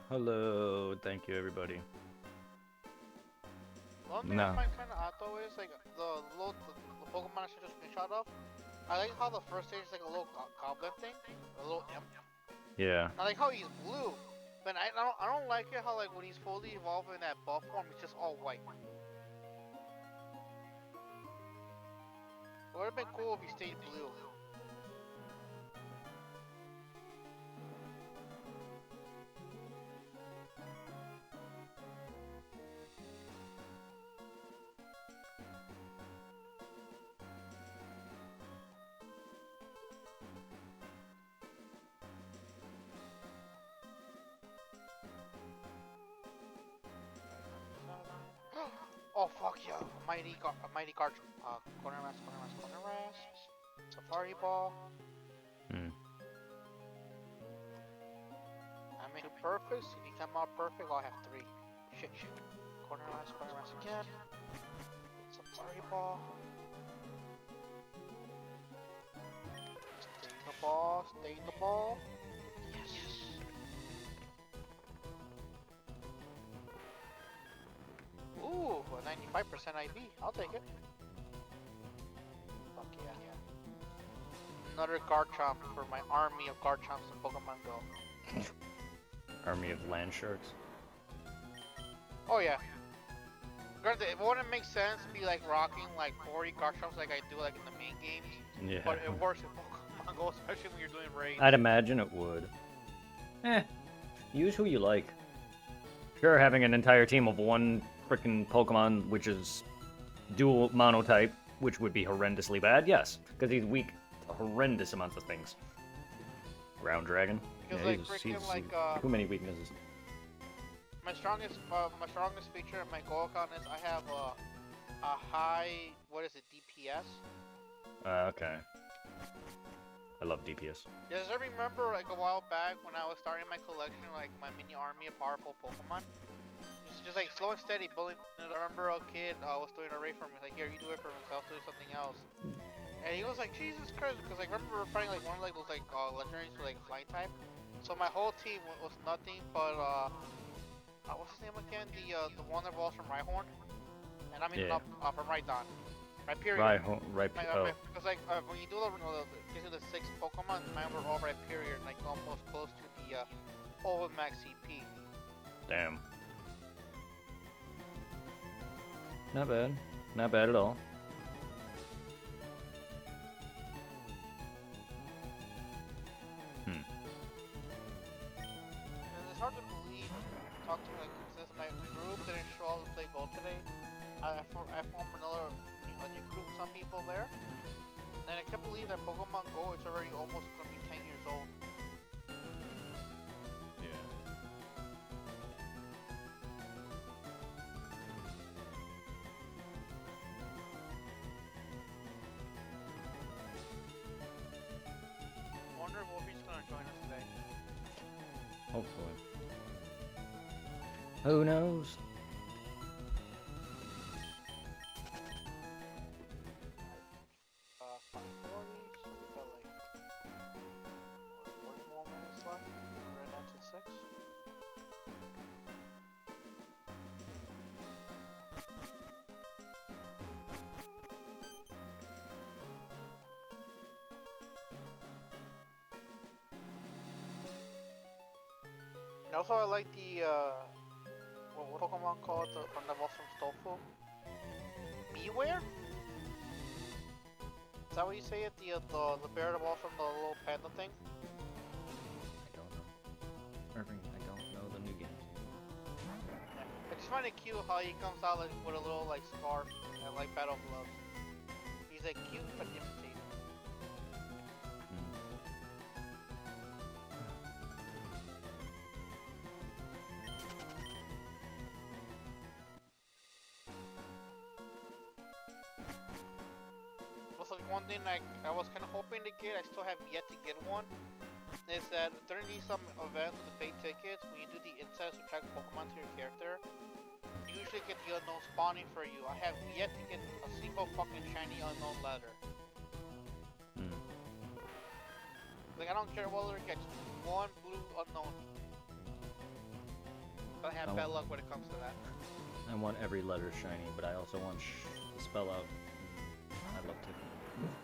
Hello, thank you everybody. The only thing I No. find kind of odd though is like the Pokemon I showed a screenshot of. I like how the first stage is like a little goblin thing, a little imp. Yeah. I like how he's blue, but I don't like it how like when he's fully evolved in that buff form, he's just all white. It would have been cool if he stayed blue. Oh fuck yeah! A mighty guard. Corner mask. Safari ball. Hmm. I made it perfect. So if you come out perfect, I'll have three. Shit. Corner mask again. Safari ball. Stay in the ball. Stay in the ball. Yes. Ooh, a 95% IV. I'll take it. Fuck yeah. Another Garchomp for my army of Garchomps in Pokemon Go. Army of land sharks. Oh yeah. Granted, it wouldn't make sense to be like rocking like 40 Garchomps like I do like in the main games, Yeah. but it works in Pokemon Go, especially when you're doing raids. I'd imagine it would. Eh. Use who you like. Sure, having an entire team of one freaking Pokemon, which is dual monotype, which would be horrendously bad, yes. Because he's weak to horrendous amounts of things. Ground Dragon. Because Yeah, like he's freaking like too many weaknesses. my strongest feature in my Gohan is I have a high, what is it, DPS. Okay. I love DPS. Does I remember like a while back when I was starting my collection, like my mini army of powerful Pokemon? It's just like slow and steady bullying. I remember a kid was doing a raid for me. Like, here, you do it for me, so I was doing something else. And he was like, Jesus Christ, because like, I remember fighting like one of like those like legendaries with like flying type. So my whole team was nothing but what's his name again? The one that evolves from Rhyhorn, and I mean Yeah. not from Rhydon, Rhyperior. Right, right. Oh, Because like when you do basically the six Pokemon, mine were all Rhyperior, like almost close to the over max CP. damn. Not bad. Not bad at all. Hmm. And it's hard to believe, talk to like since my group didn't show up to play Gold today. I formed a new group, some people there, and I can't believe that Pokemon Go is already almost gonna be 10 years old. Yeah. I wonder if Wolfie's gonna join us today. Hopefully. Who knows? Alright, 5:40, so we got like 40 more minutes left. We're down to 6. And also, I like the what Pokemon called from the boss from Stofu? Beware? Is that what you say it? The bear that evolved from the little panda thing? I don't know. Irving, I don't know the new games. Yeah. I just find it cute how he comes out like, with a little like scarf and like battle gloves. He's like cute but imitated. Hmm. Also, one thing I was kind of hoping to get, I still have yet to get one, is that during these some events with the paid tickets, when you do the insights to track Pokemon to your character, you usually get the unknown spawning for you. I have yet to get a single fucking shiny unknown letter. Hmm. Like, I don't care whether it gets one blue unknown. have Oh. bad luck when it comes to that. I want every letter shiny, but I also want to spell out. I love to.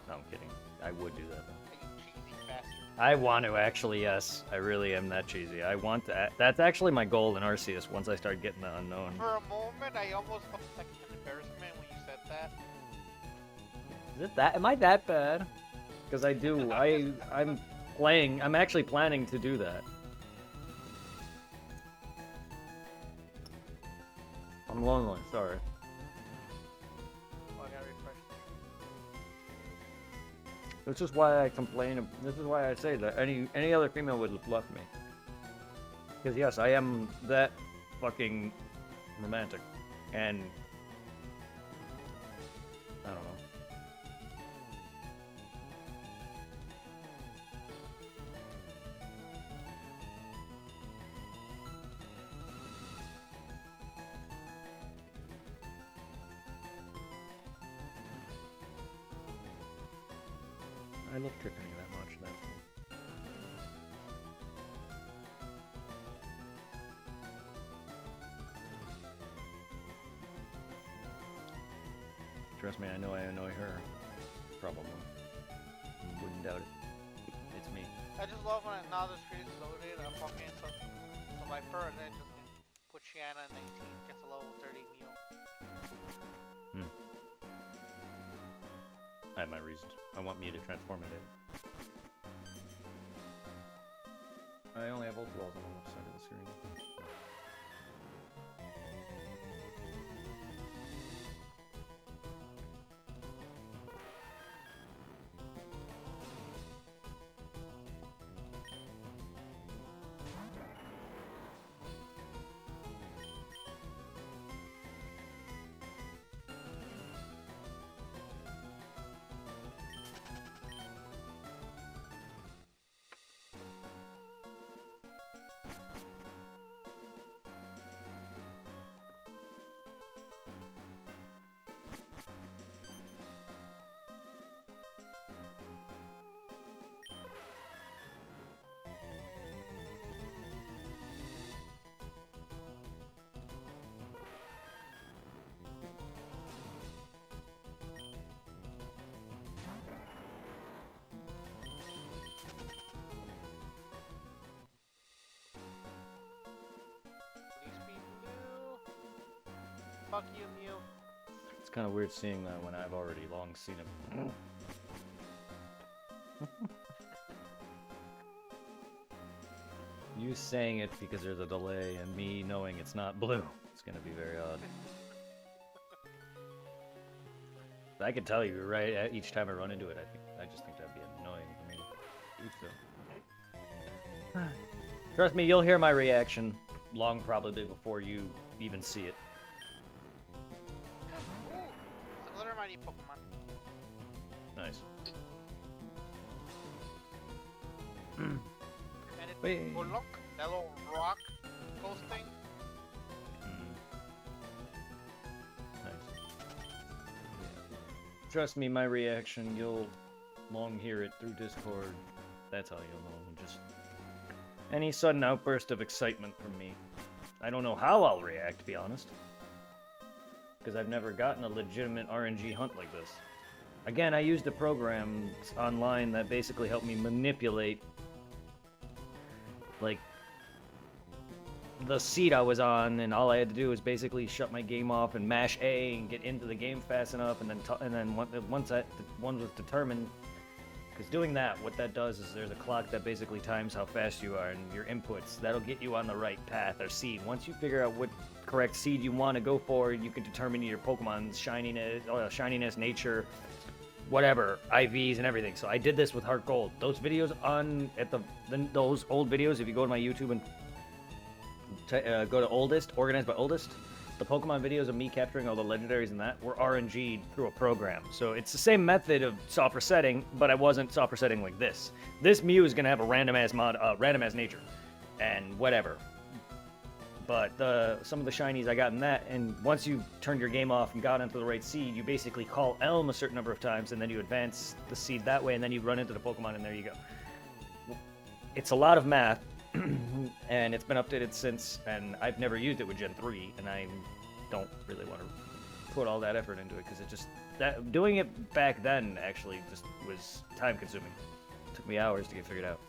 No, I'm kidding. I would do that. Like, you cheesy bastard. I want to actually, yes. I really am that cheesy. I want to. That's actually my goal in Arceus once I start getting the unknown. For a moment, I almost felt like an embarrassment when you said that. Is it that? Am I that bad? Because I do. I'm playing. I'm actually planning to do that. I'm lonely. Sorry. Oh, I gotta refresh. This is why I complain. This is why I say that any other female would have left me. Because yes, I am that fucking romantic, and I don't know. I love Tiffany that much. That trust me, I know I annoy her. Probably. Wouldn't doubt it. It's me. I just love when now the screen is loaded, I'm fucking some Viper and then just put Shanna in 19, gets a level 30 Mew. I have my reasons. I want me to transform it in. I only have ult walls on the left side of the screen. Please be Mew. Fuck you, Mew. It's kind of weird seeing that when I've already long seen him. You saying it because there's a delay and me knowing it's not blue. It's gonna be very odd. I could tell you right each time I run into it. I just think that'd be annoying for me to do so. Trust me, you'll hear my reaction long probably before you even see it. Ooh, it's another mighty Pokemon. Nice. And it's Wait. Golok, that little rock ghost thing. Nice. Trust me, my reaction, you'll long hear it through Discord. That's how you'll know. Just any sudden outburst of excitement from me. I don't know how I'll react, to be honest. Because I've never gotten a legitimate RNG hunt like this. Again, I used a program online that basically helped me manipulate, like, the seat I was on, and all I had to do was basically shut my game off and mash A and get into the game fast enough, and then once that one was determined, because doing that, what that does is there's a clock that basically times how fast you are and your inputs. That'll get you on the right path or seed. Once you figure out what correct seed you want to go for, you can determine your Pokemon's shininess, nature, whatever, IVs and everything. So I did this with Heart Gold. Those videos those old videos, if you go to my YouTube and go to oldest, organized by oldest, the Pokemon videos of me capturing all the legendaries and that were RNG'd through a program. So it's the same method of soft resetting, but I wasn't soft resetting like this. This Mew is gonna have a random ass nature, and whatever. But some of the shinies I got in that, and once you turned your game off and got into the right seed, you basically call Elm a certain number of times, and then you advance the seed that way, and then you run into the Pokemon, and there you go. It's a lot of math, and it's been updated since, and I've never used it with Gen 3, and I don't really want to put all that effort into it because it just doing it back then actually just was time consuming. It took me hours to get figured out.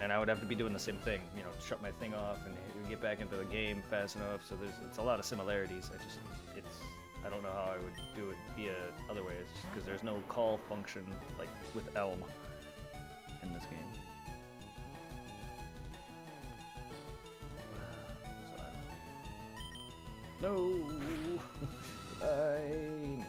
And I would have to be doing the same thing, you know, shut my thing off and get back into the game fast enough. So it's a lot of similarities. I don't know how I would do it via other ways because there's no call function like with Elm in this game. No, I knew.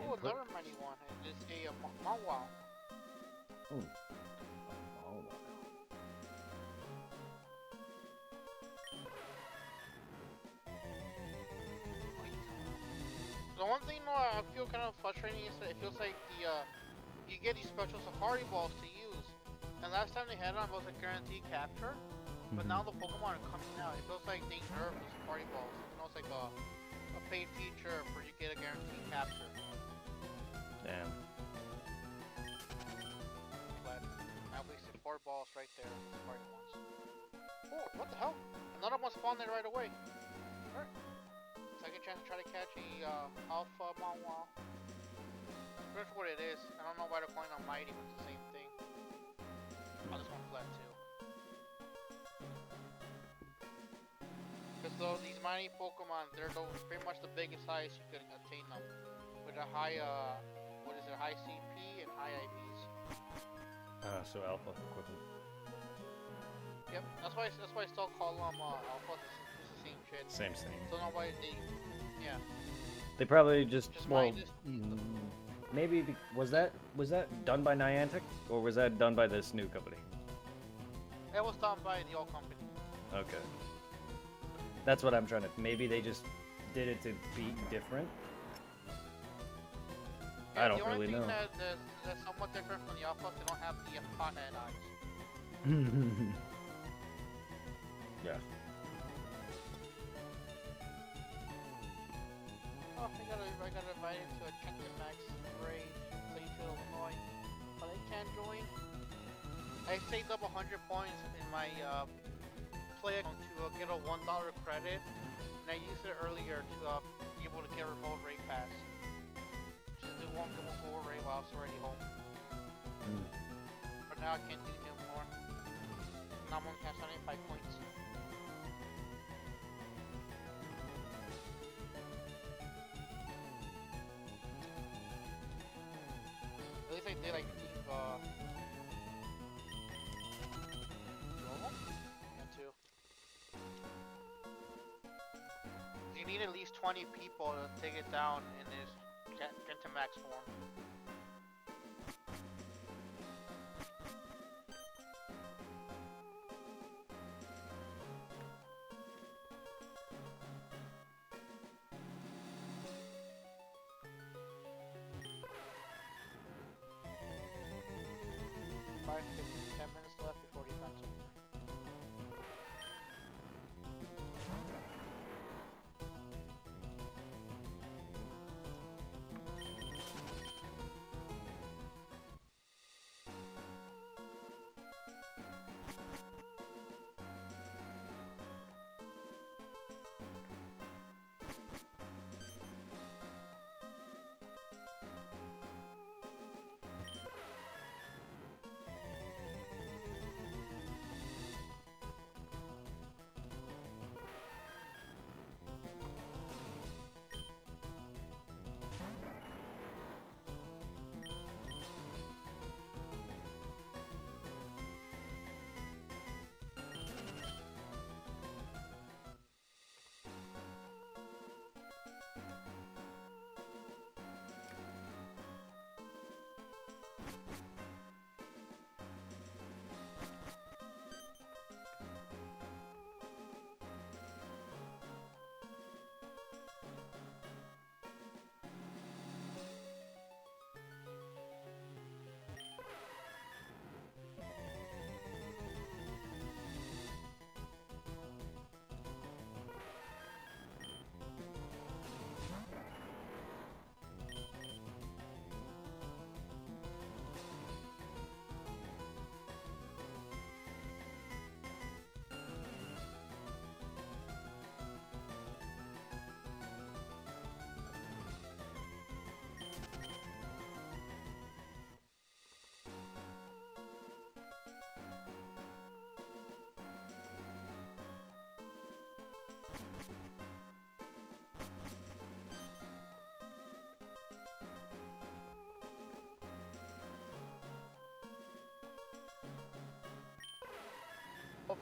Oh, another money one. It is a Manwha. Ooh. Oh, The one thing I feel kind of frustrating is that it feels like you get these special safari balls to use, and last time they had them was a guaranteed capture, but now the Pokemon are coming out. It feels like they nerfed the safari balls. You know, it's like a paid feature where you get a guaranteed capture. damn. But I wasted 4 balls right there. Safari ones. Oh, what the hell? Another one spawned there right away. Alright. Second chance to try to catch a Alpha Manwha. That's what it is. I don't know why they're calling them Mighty, but it's the same thing. Oh, this one flat too. Because though these Mighty Pokemon, they're pretty much the biggest size you can attain them. With a high, high CP and high IVs. So Alpha equivalent. Yep, that's why I still call them Alpha. It's the same shit. Same thing. Don't know why yeah. They probably just well, mine just- maybe was that done by Niantic or was that done by this new company? It was done by the old company. Okay. That's what I'm trying to. Maybe they just did it to be different. Yeah, I don't really know. The only thing that's somewhat different from the Alpha, they don't have the pothead eyes. Yeah. Oh, I got invited to a Tentamax raid in Plainfield, Illinois, but I can't join. I saved up 100 points in my play account to get a $1 credit, and I used it earlier to be able to get a remote raid pass. Just do one go raid while I was already home. But now I can't do no more. Now I'm only have 75 points. At least I did like leave normal? Yeah, too. You need at least 20 people to take it down in this Gentamax form. Five, 10 minutes left before the event's over.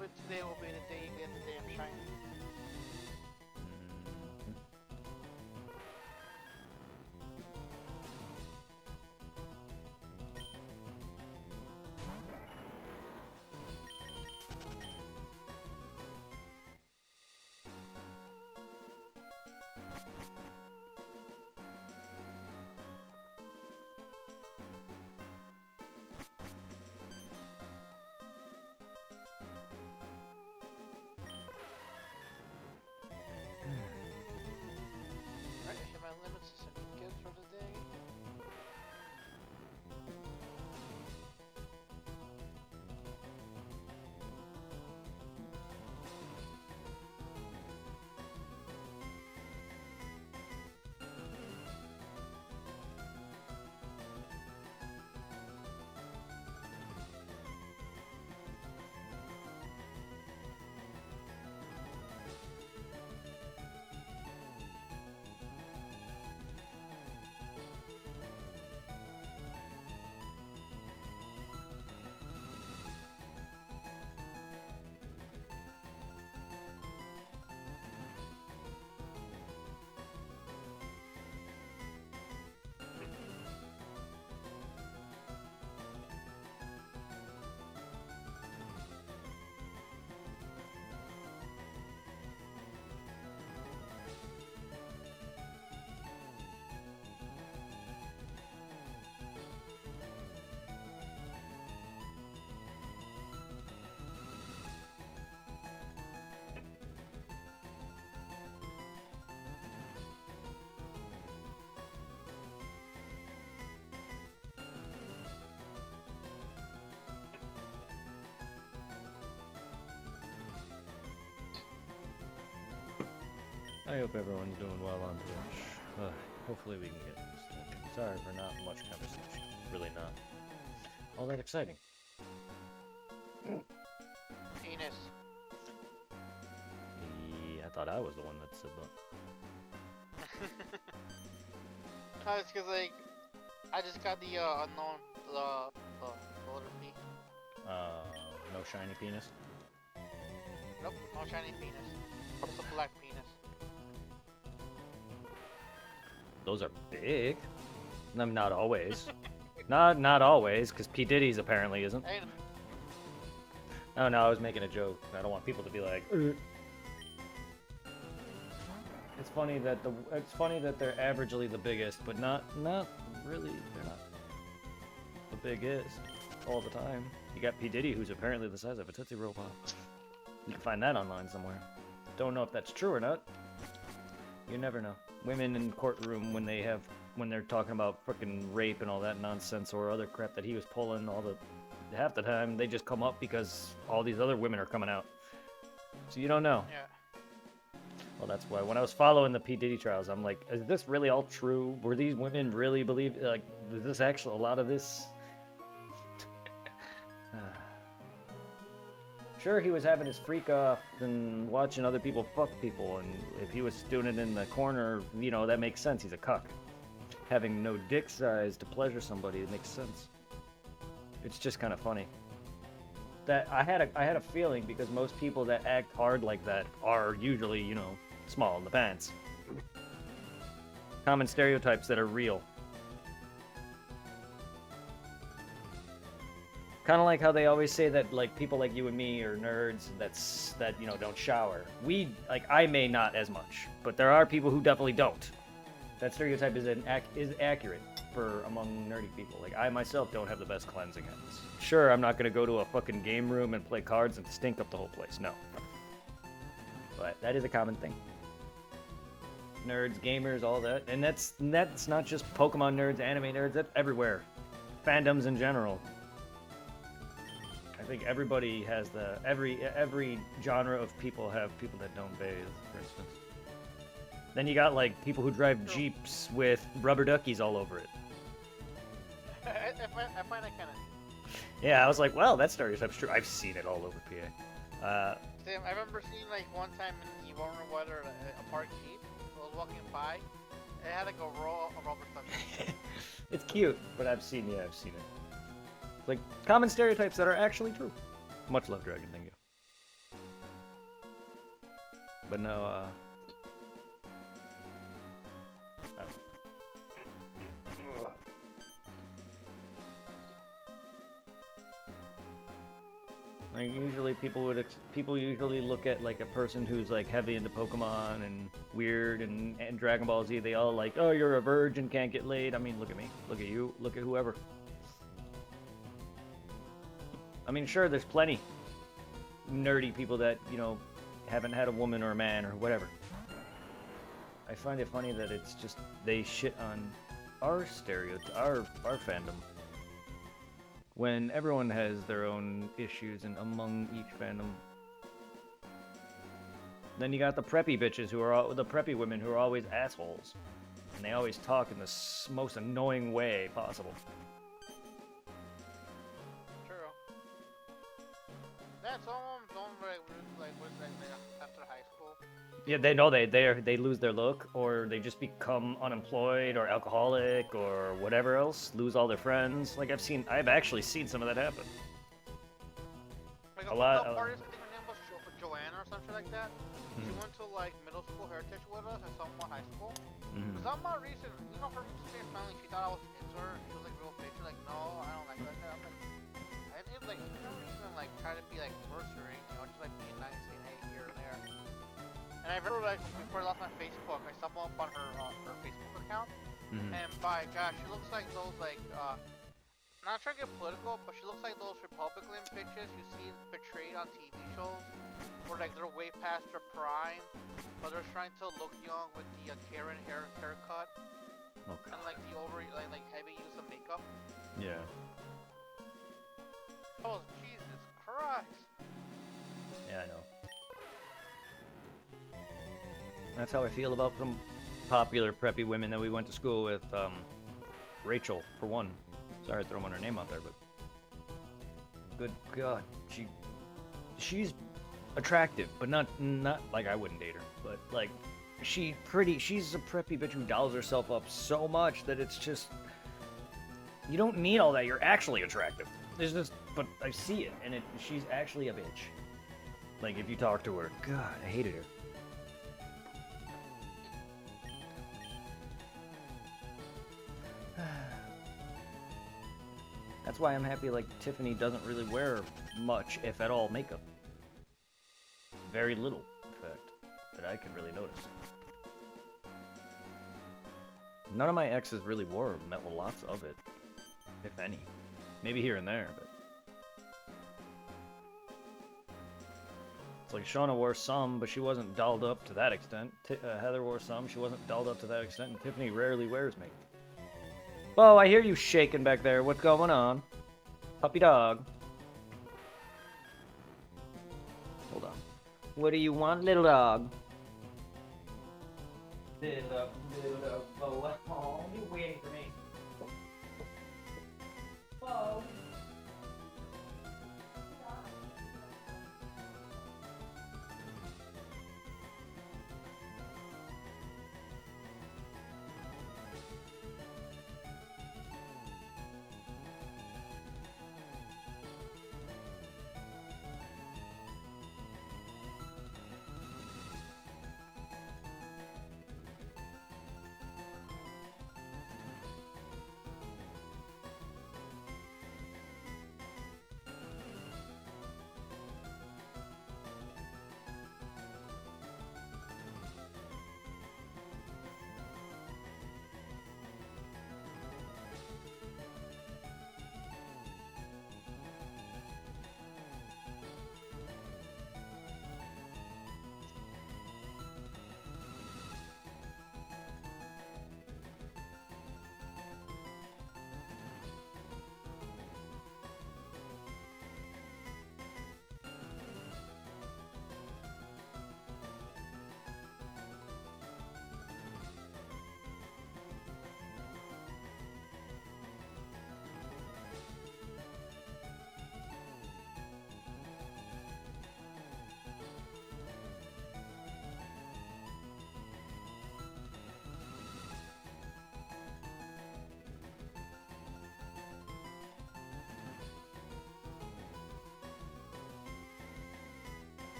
But today will be the day you get the damn shiny. Mhm. Alright, I hit my limits to send kids for the day. I hope everyone's doing well on Twitch. Hopefully we can get this done. Sorry for not much conversation. Really not all that exciting. Penis. I thought I was the one that said that. No, it's cause like, I just got the unknown, the letter P. No shiny penis. Nope, no shiny penis. Just a black penis. Those are big. Not always. not always, because P Diddy's apparently isn't. Hey, Oh no, I was making a joke. I don't want people to be like. It's funny that they're averagely the biggest, but not really. They're not the biggest all the time. You got P Diddy, who's apparently the size of a Tootsie Roll Pop. You can find that online somewhere. Don't know if that's true or not. You never know. Women in courtroom when they're talking about frickin' rape and all that nonsense or other crap that he was pulling half the time they just come up because all these other women are coming out. So you don't know. yeah. Well, that's why when I was following the P Diddy trials, I'm like, is this really all true? Were these women really like, is this actually a lot of this? Sure, he was having his freak off and watching other people fuck people, and if he was doing it in the corner, you know, that makes sense. He's a cuck. Having no dick size to pleasure somebody, it makes sense. It's just kind of funny. That I had a feeling because most people that act hard like that are usually, you know, small in the pants. Common stereotypes that are real. Kind of like how they always say that, like, people like you and me are nerds that you know don't shower. I may not as much, but there are people who definitely don't. That stereotype is accurate for among nerdy people. Like, I myself don't have the best cleansing habits. Sure, I'm not gonna go to a fucking game room and play cards and stink up the whole place. No, but that is a common thing. Nerds, gamers, all that, and that's not just Pokemon nerds, anime nerds. That's everywhere. Fandoms in general. I think everybody has every genre of people have people that don't bathe, for instance. Then you got like people who drive Jeeps with rubber duckies all over it. I find that kind of. Yeah, I was like, well, that stereotype's true. I've seen it all over PA. Sam, I remember seeing like one time in the Warner Weather a park Jeep. I was walking by. It had like a rubber ducky. It's cute, but I've seen it. Like common stereotypes that are actually true. Much love, Dragon. Thank you. But no, like usually people usually look at like a person who's like heavy into Pokemon and weird and Dragon Ball Z. They all like, oh, you're a virgin, can't get laid. I mean, look at me, look at you, look at whoever. I mean, sure, there's plenty nerdy people that, you know, haven't had a woman or a man or whatever. I find it funny that it's just they shit on our our fandom when everyone has their own issues and among each fandom. Then you got the preppy bitches who are the preppy women who are always assholes, and they always talk in the most annoying way possible. Yeah, some of them don't like after high school. Yeah, they know they lose their look, or they just become unemployed or alcoholic or whatever else, lose all their friends. Like I've actually seen some of that happen. Like A lot. Artist, I think her name was Joanna or something like that. She went to like middle school heritage with us and sophomore high school. For some odd reason, you know, her sister family, she thought I was into her. She was like real bitch. She's like, no, I don't like that. I'm like, I didn't like, you never even like try to be like nurturing, you know, just like being nice, saying hey here and there. And I remember like before I lost my Facebook, I stumbled up on her Facebook account, and by gosh, she looks like those like not trying to get political, but she looks like those Republican bitches you see portrayed on TV shows, where like they're way past their prime, but they're trying to look young with the Karen haircut, and like the like heavy use of makeup. Yeah. Oh Jesus Christ! Yeah, I know. That's how I feel about some popular preppy women that we went to school with. Rachel, for one. Sorry to throw her name out there, but good God, she's attractive, but not like I wouldn't date her, but like she's a preppy bitch who dolls herself up so much that it's just, you don't need all that. You're actually attractive. There's just, but I see it, and she's actually a bitch. Like if you talk to her, God, I hated her. That's why I'm happy like Tiffany doesn't really wear much, if at all, makeup. Very little, in fact, that I can really notice. None of my exes really wore lots of it, if any. Maybe here and there, but... It's like Shauna wore some, but she wasn't dolled up to that extent. Heather wore some, she wasn't dolled up to that extent, and Tiffany rarely wears makeup. Whoa, I hear you shaking back there. What's going on? Puppy dog. Hold on. What do you want, little dog? Little dog, oh, you waiting for me. Whoa.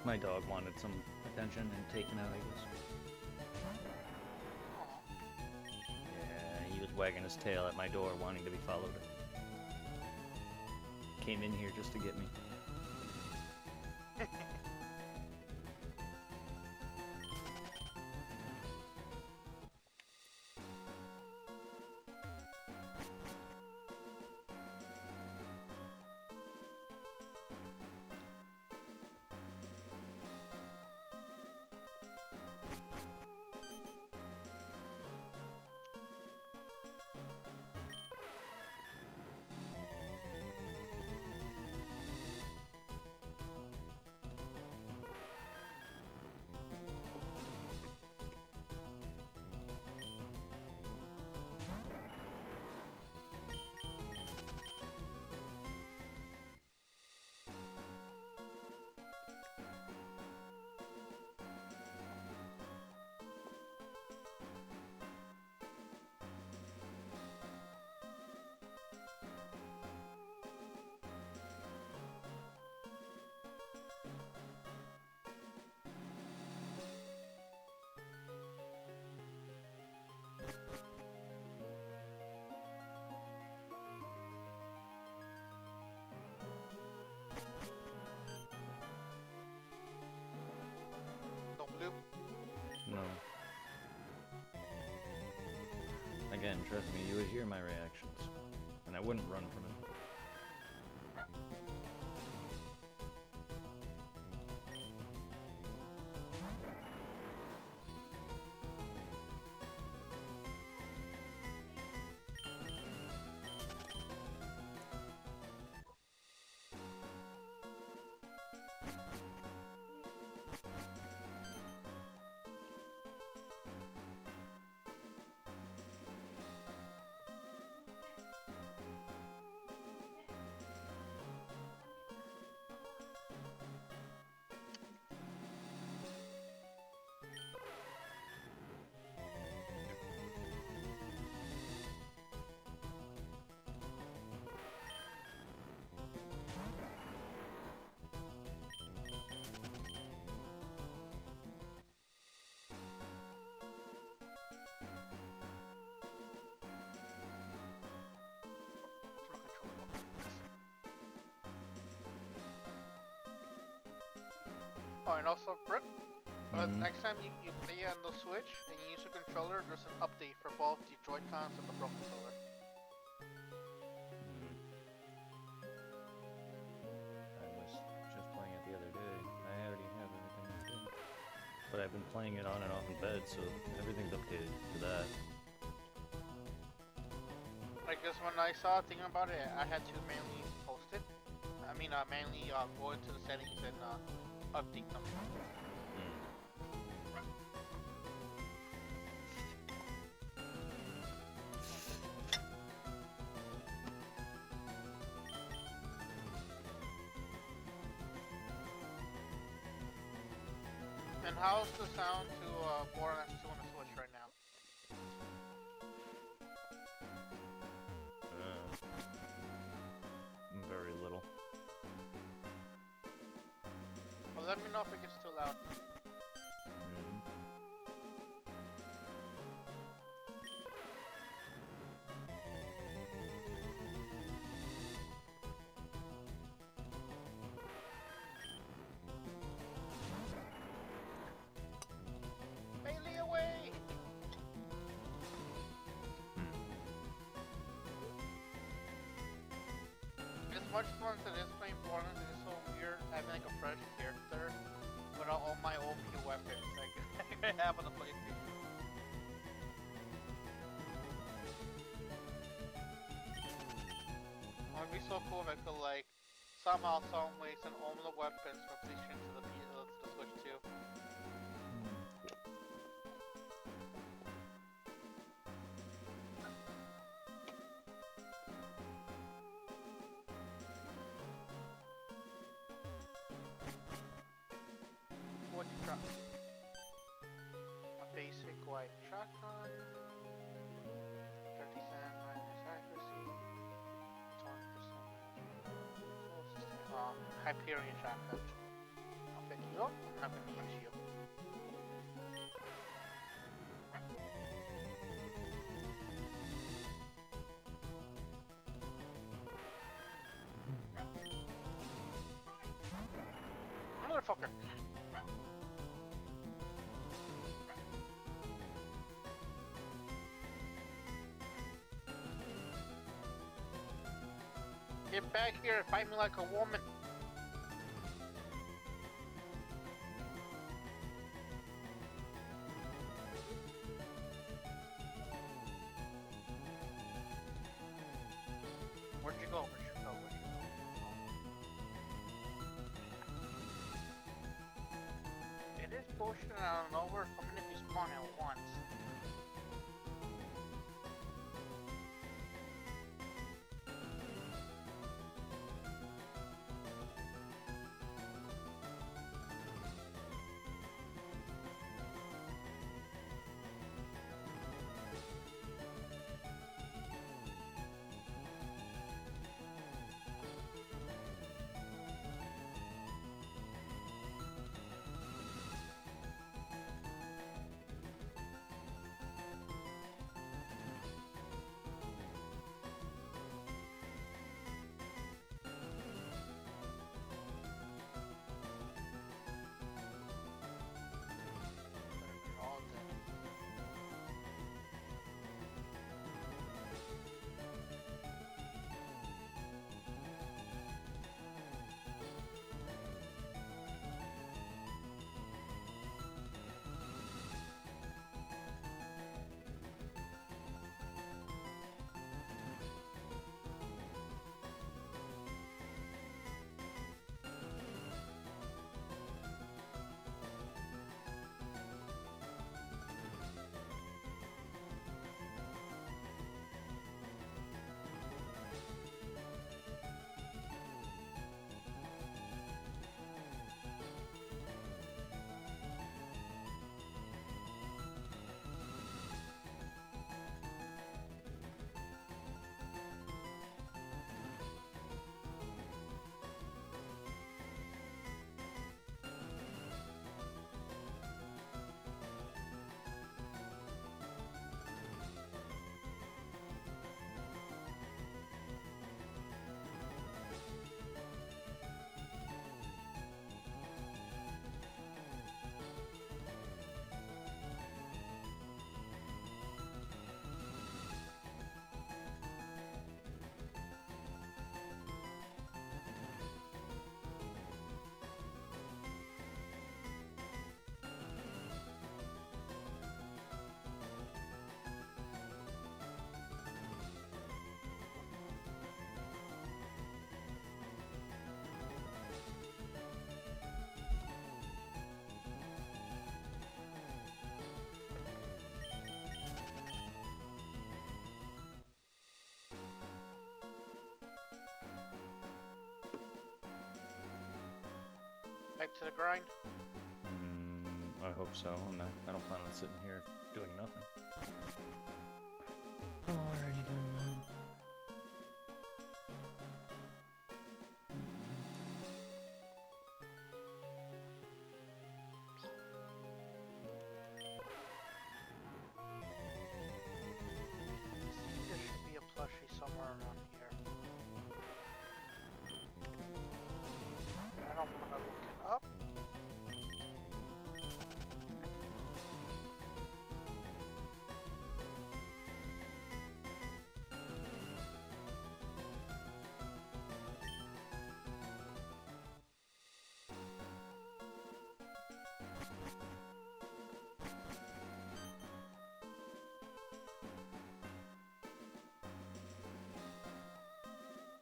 My dog wanted some attention and taken out, I guess. Yeah, he was wagging his tail at my door wanting to be followed. Came in here just to get me. Blue. No. Again, trust me, you would hear my reactions. And I wouldn't run from it. Oh, and also, Brick, Mhm. next time you play on the Switch and you use a controller, there's an update for both the Joy-Cons and the Pro Controller. I was just playing it the other day. I already have everything updated. But I've been playing it on and off in bed, so everything's updated to that. I guess when I saw a thing about it, I had to manually post it. Manually go into the settings and update them. And how's the sound to Borderlands 2 on the Switch right now? Very little. Well, let me know if it gets too loud. Bailey away! As much fun as it is playing Borderlands, it is so weird having like a fresh character without all my OP weapons I have on the PlayStation. It would be so cool if I could like somehow, some way, send all the weapons from PlayStation to the Switch too. What you drop? A basic white shotgun. 30% minus accuracy. 20%. Hyperion shotgun. I'll pick you Nope, I'm not gonna use you. Motherfucker! Get back here and fight me like a woman. Where'd you go? Where'd you go? Where'd you go? It is bullshit out of nowhere. How many of you spawn at once? All dead. Back to the grind. I hope so. I don't plan on sitting here doing nothing. Alrighty then. There should be a plushie somewhere around here. I don't want to look it up.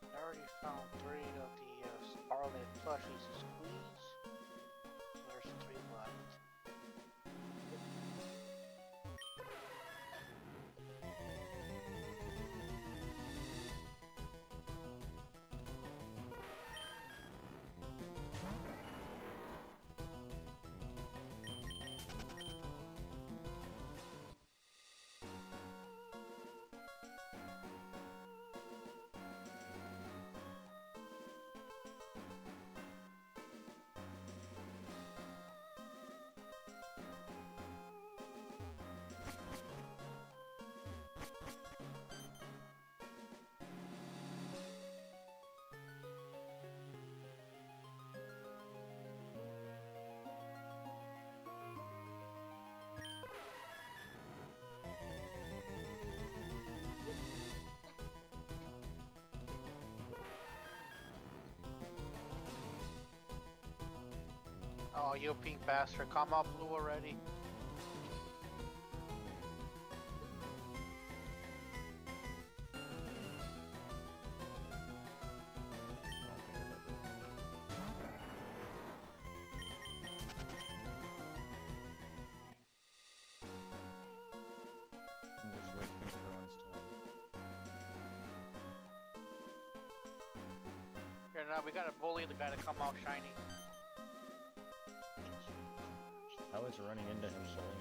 I already found 3 of the Scarlet plushies to squeeze. So there's 3 left. Oh, you pink bastard. Come out blue already. I'm just waiting for everyone's turn. Here now, we gotta bully the guy to come out shiny. How is running into him bullying?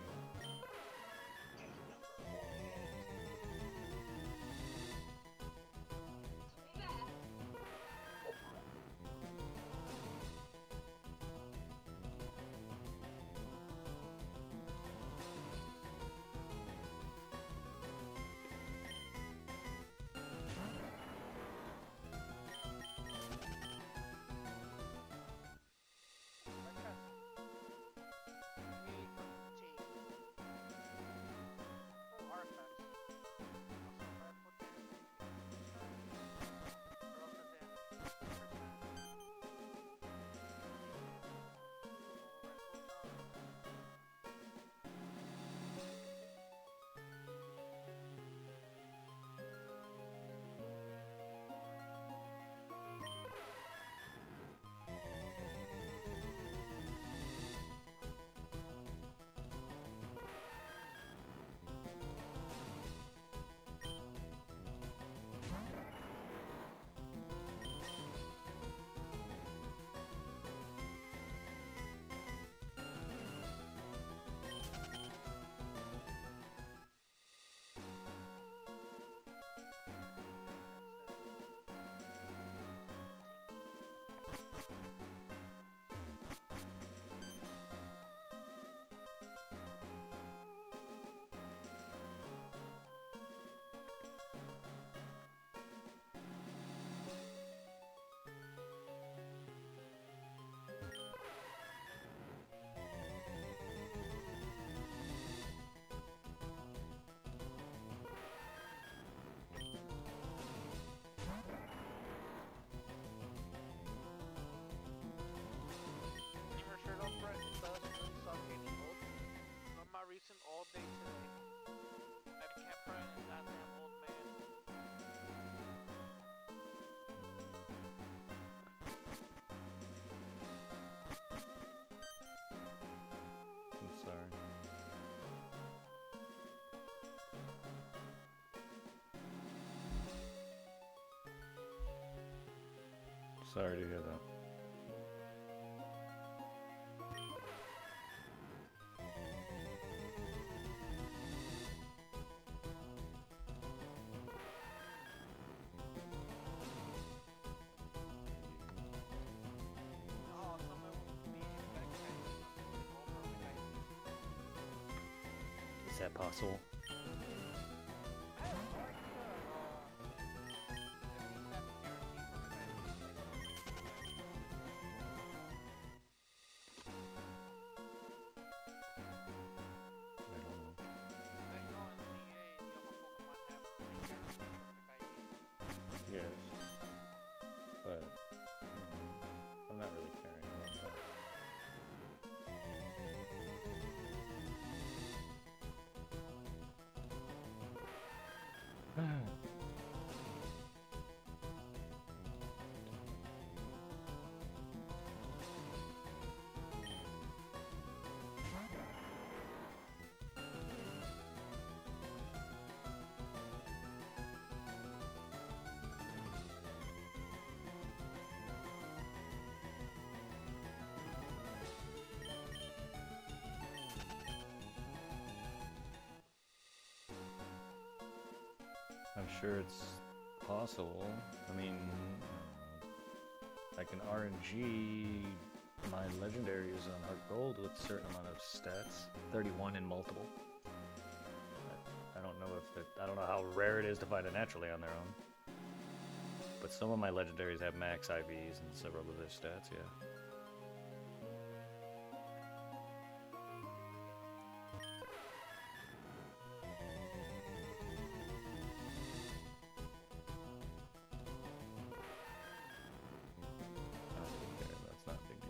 Recent all day today. I can't find a goddamn old man. I'm sorry. Sorry to hear that. Is that possible? Yes, but I'm not really caring about that. I'm sure it's possible. I mean, I can RNG my legendaries on Heart Gold with a certain amount of stats, 31 in multiple. I don't know if that. I don't know how rare it is to find it naturally on their own. But some of my legendaries have max IVs and several of their stats. Yeah. I don't really care. That's not a big deal.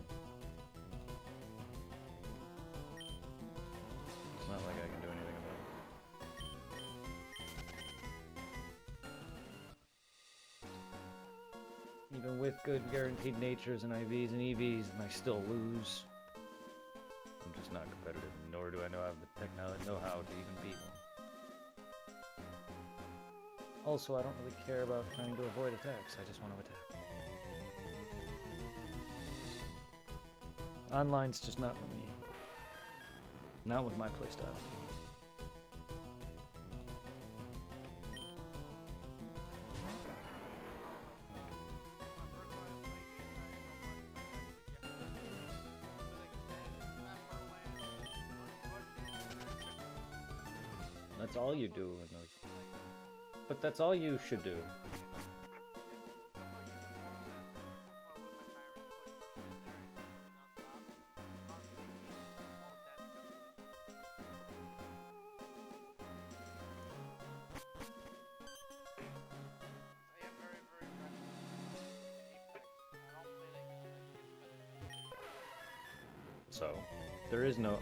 Even with good guaranteed natures and IVs and EVs, and I still lose. I'm just not competitive, nor do I have the technology know-how to even beat one. Also, I don't really care about trying to avoid attacks, I just want to attack. Online's just not for me. Not with my playstyle. That's all you do in those. But that's all you should do. So, there is no way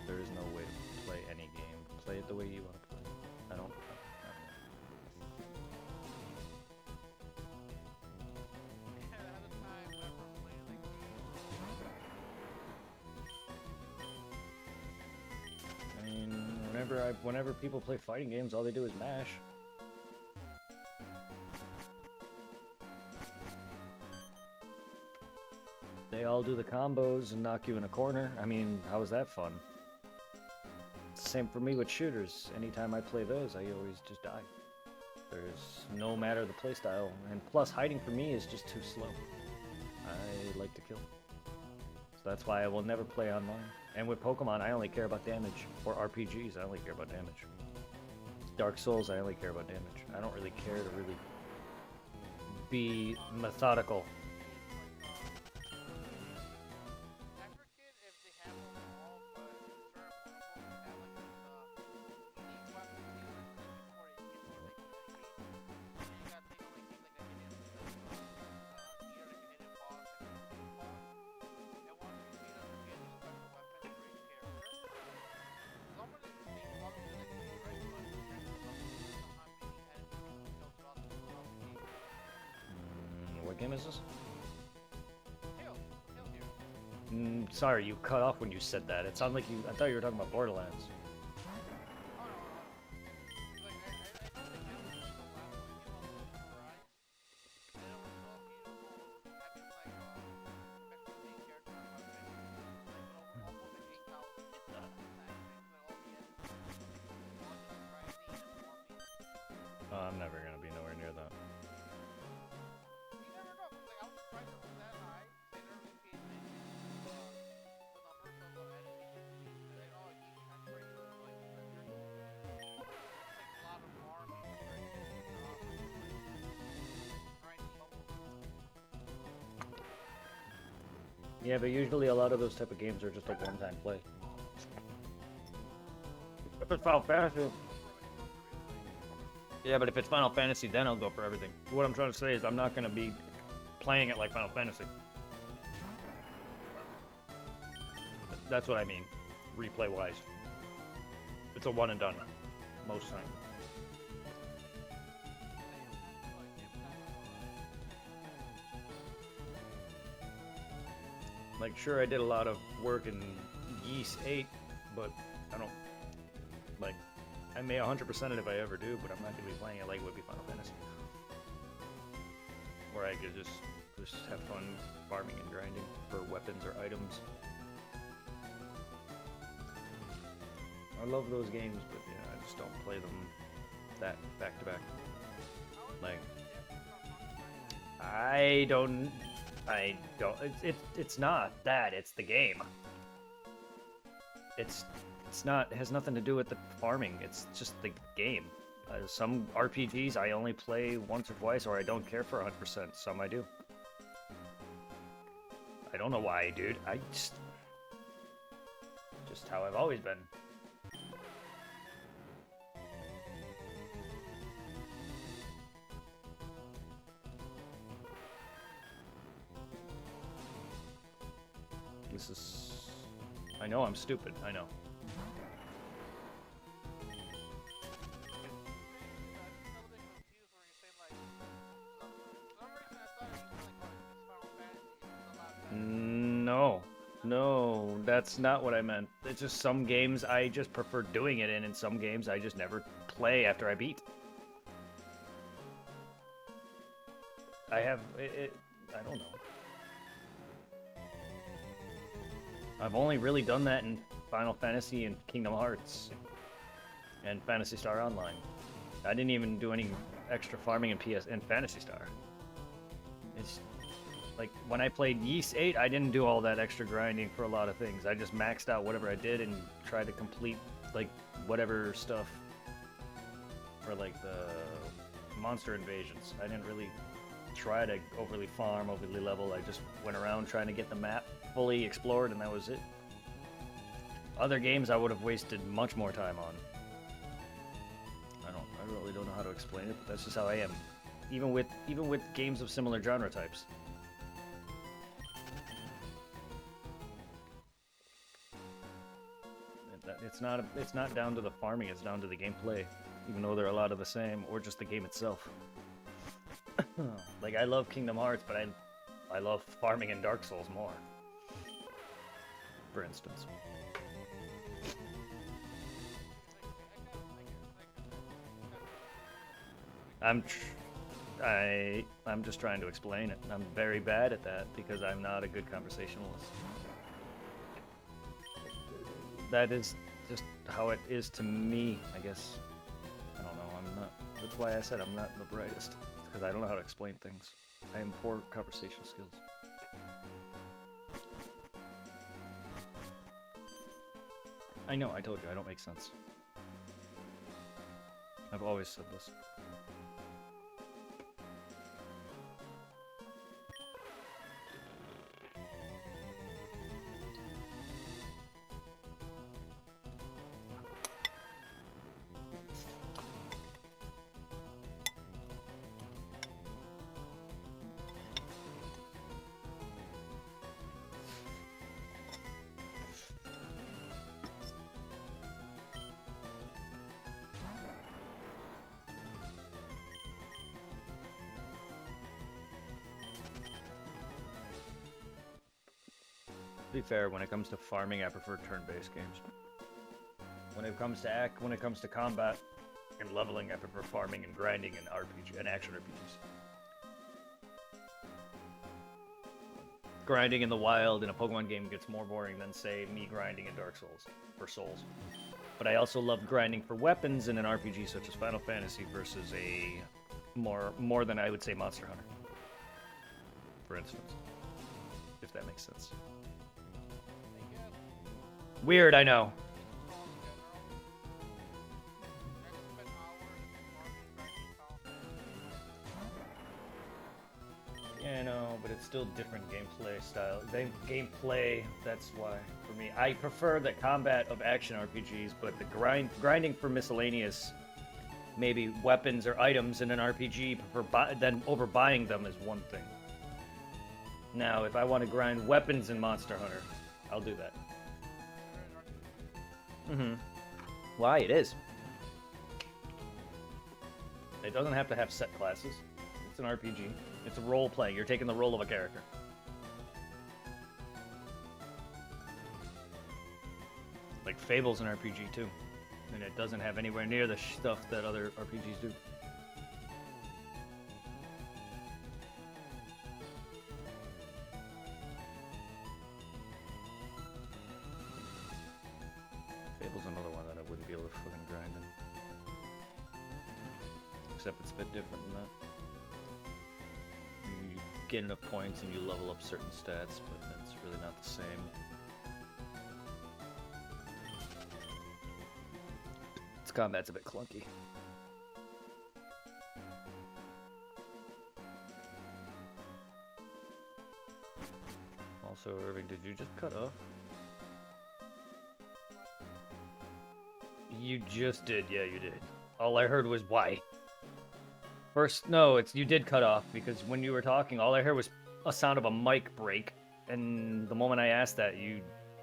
to play any game. Play it the way you want to play. I don't. I mean, whenever people play fighting games, all they do is mash. They all do the combos and knock you in a corner. I mean, how is that fun? Same for me with shooters. Anytime I play those, I always just die. There's no matter the playstyle, and plus hiding for me is just too slow. I like to kill. So that's why I will never play online. And with Pokemon, I only care about damage. Or RPGs, I only care about damage. Dark Souls, I only care about damage. I don't really care to really be methodical. What game is this? Sorry, you cut off when you said that. It sounded like I thought you were talking about Borderlands. I'm never gonna be nowhere near that. Yeah, but usually a lot of those type of games are just a one-time play. If it's Final Fantasy. Yeah, but if it's Final Fantasy, then I'll go for everything. What I'm trying to say is I'm not going to be playing it like Final Fantasy. That's what I mean, replay-wise. It's a one and done, most times. Like, sure, I did a lot of work in Ys 8, but I don't, like, I may 100% it if I ever do, but I'm not going to be playing it like it would be Final Fantasy. Where I could just have fun farming and grinding for weapons or items. I love those games, but yeah, I just don't play them that back to back. Like, I don't. It's not that. It's the game. It's not. It has nothing to do with the farming. It's just the game. Some RPGs I only play once or twice, or I don't care for 100%. Some I do. I don't know why, dude. I just how I've always been. This is... I know I'm stupid, I know. that's not what I meant. It's just some games I just prefer doing it in, and some games I just never play after I beat. I have I don't know. I've only really done that in Final Fantasy and Kingdom Hearts and Phantasy Star Online. I didn't even do any extra farming in Phantasy Star. It's like when I played Ys 8, I didn't do all that extra grinding for a lot of things. I just maxed out whatever I did and tried to complete like whatever stuff for like the monster invasions. I didn't really try to overly farm, overly level. I just went around trying to get the map fully explored, and that was it. Other games I would have wasted much more time on. I really don't know how to explain it, but that's just how I am. Even with games of similar genre types. It's not down to the farming, it's down to the gameplay. Even though they're a lot of the same, or just the game itself. Like, I love Kingdom Hearts, but I love farming in Dark Souls more. For instance. I'm just trying to explain it. I'm very bad at that because I'm not a good conversationalist. That is just how it is to me, I guess. I don't know, I'm not. That's why I said I'm not the brightest. Because I don't know how to explain things. I am poor conversational skills. I know, I told you, I don't make sense. I've always said this. To be fair, when it comes to farming, I prefer turn-based games. When it comes to combat and leveling, I prefer farming and grinding and action RPGs. Grinding in the wild in a Pokemon game gets more boring than, say, me grinding in Dark Souls for souls. But I also love grinding for weapons in an RPG such as Final Fantasy versus a more than I would say Monster Hunter, for instance, if that makes sense. Weird, I know. Yeah, I know, but it's still different gameplay style. Gameplay, that's why, for me. I prefer the combat of action RPGs, but the grinding for miscellaneous, maybe weapons or items in an RPG, then over buying them is one thing. Now, if I want to grind weapons in Monster Hunter, I'll do that. Why? It is. It doesn't have to have set classes. It's an RPG. It's role playing. You're taking the role of a character. Like Fable's an RPG too, and it doesn't have anywhere near the stuff that other RPGs do. Fable's another one that I wouldn't be able to fucking grind in. Except it's a bit different than that. You get enough points and you level up certain stats, but that's really not the same. Its combat's a bit clunky. Also, Irving, did you just cut off? You just did, yeah, you did. All I heard was why. First, no, you did cut off, because when you were talking, all I heard was a sound of a mic break, and the moment I asked that,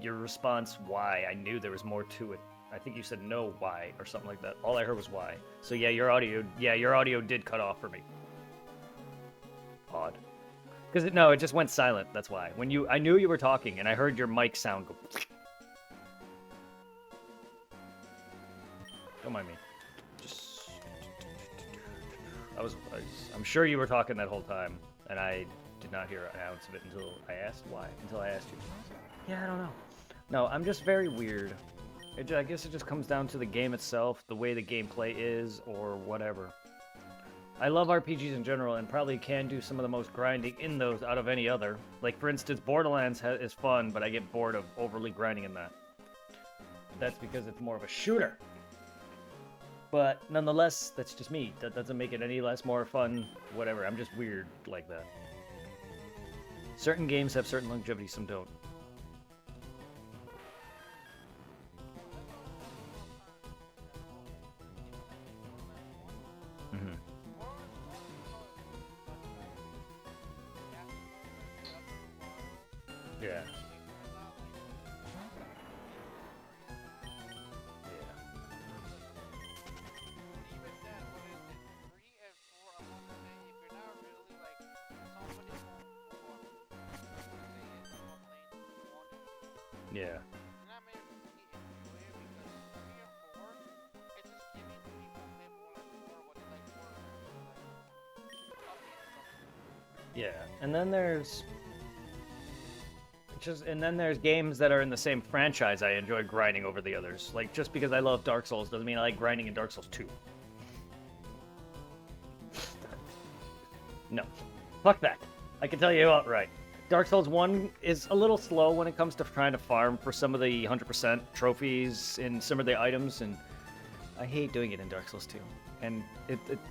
your response, why, I knew there was more to it. I think you said no, why, or something like that. All I heard was why. So yeah, your audio did cut off for me. Odd. Because it just went silent, that's why. I knew you were talking, and I heard your mic sound go Don't mind me. Just... I'm sure you were talking that whole time, and I did not hear an ounce of it until I asked why. Until I asked you. Yeah, I don't know. No, I'm just very weird. I guess it just comes down to the game itself, the way the gameplay is, or whatever. I love RPGs in general, and probably can do some of the most grinding in those out of any other. Like, for instance, Borderlands is fun, but I get bored of overly grinding in that. That's because it's more of a shooter. But nonetheless, that's just me. That doesn't make it any less more fun, whatever. I'm just weird like that. Certain games have certain longevity, some don't. Mm-hmm. Yeah. Yeah. Yeah, and then there's games that are in the same franchise I enjoy grinding over the others. Like, just because I love Dark Souls doesn't mean I like grinding in Dark Souls 2. No. Fuck that. I can tell you outright. Dark Souls 1 is a little slow when it comes to trying to farm for some of the 100% trophies and some of the items, and I hate doing it in Dark Souls 2. And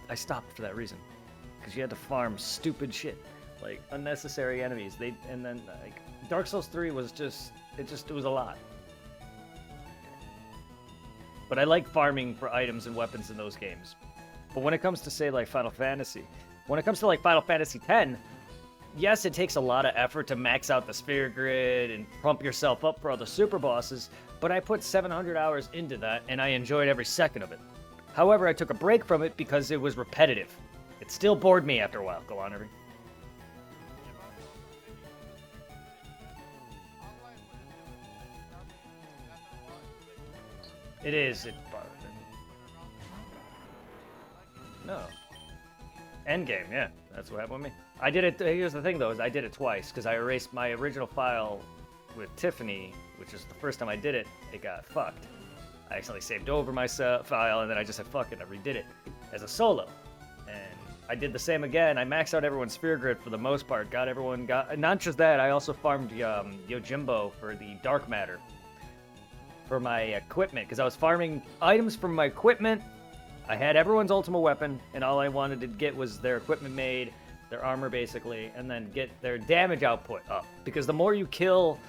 I stopped for that reason. Because you had to farm stupid shit. Like, unnecessary enemies. And then, like, Dark Souls 3 was it was a lot. But I like farming for items and weapons in those games. But when it comes to, say, like, Final Fantasy X, yes, it takes a lot of effort to max out the sphere grid and pump yourself up for all the super bosses, but I put 700 hours into that, and I enjoyed every second of it. However, I took a break from it because it was repetitive. It still bored me after a while. Go on, Irving. It is. No. Endgame, yeah. That's what happened with me. I did it. Here's the thing, though, is I did it twice because I erased my original file with Tiffany, which is the first time I did it. It got fucked. I accidentally saved over my file, and then I just said fuck it. I redid it as a solo, and I did the same again. I maxed out everyone's sphere grid for the most part. Not just that. I also farmed Yojimbo for the dark matter for my equipment because I was farming items from my equipment. I had everyone's ultimate weapon, and all I wanted to get was their equipment made, their armor basically, and then get their damage output up. Because the more you kill,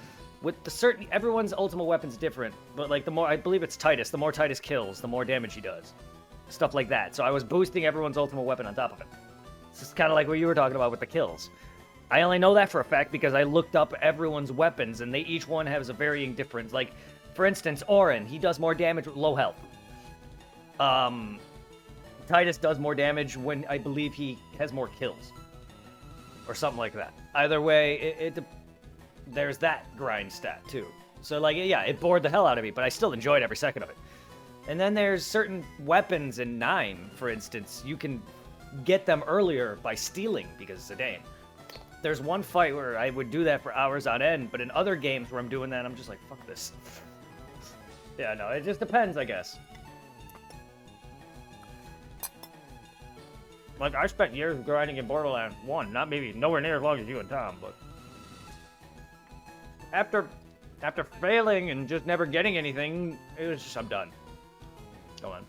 everyone's ultimate weapon's different, but like the more, I believe it's Titus, the more Titus kills, the more damage he does. Stuff like that. So I was boosting everyone's ultimate weapon on top of it. It's just kind of like what you were talking about with the kills. I only know that for a fact because I looked up everyone's weapons, and each one has a varying difference. Like, for instance, Auron, he does more damage with low health. Titus does more damage when I believe he has more kills. Or something like that. Either way, there's that grind stat, too. So, like, yeah, it bored the hell out of me, but I still enjoyed every second of it. And then there's certain weapons in 9, for instance. You can get them earlier by stealing, because Zidane. There's one fight where I would do that for hours on end, but in other games where I'm doing that, I'm just like, fuck this. Yeah, no, it just depends, I guess. Like, I spent years grinding in Borderlands 1, nowhere near as long as you and Tom, but after failing and just never getting anything, it was just, I'm done. Go on.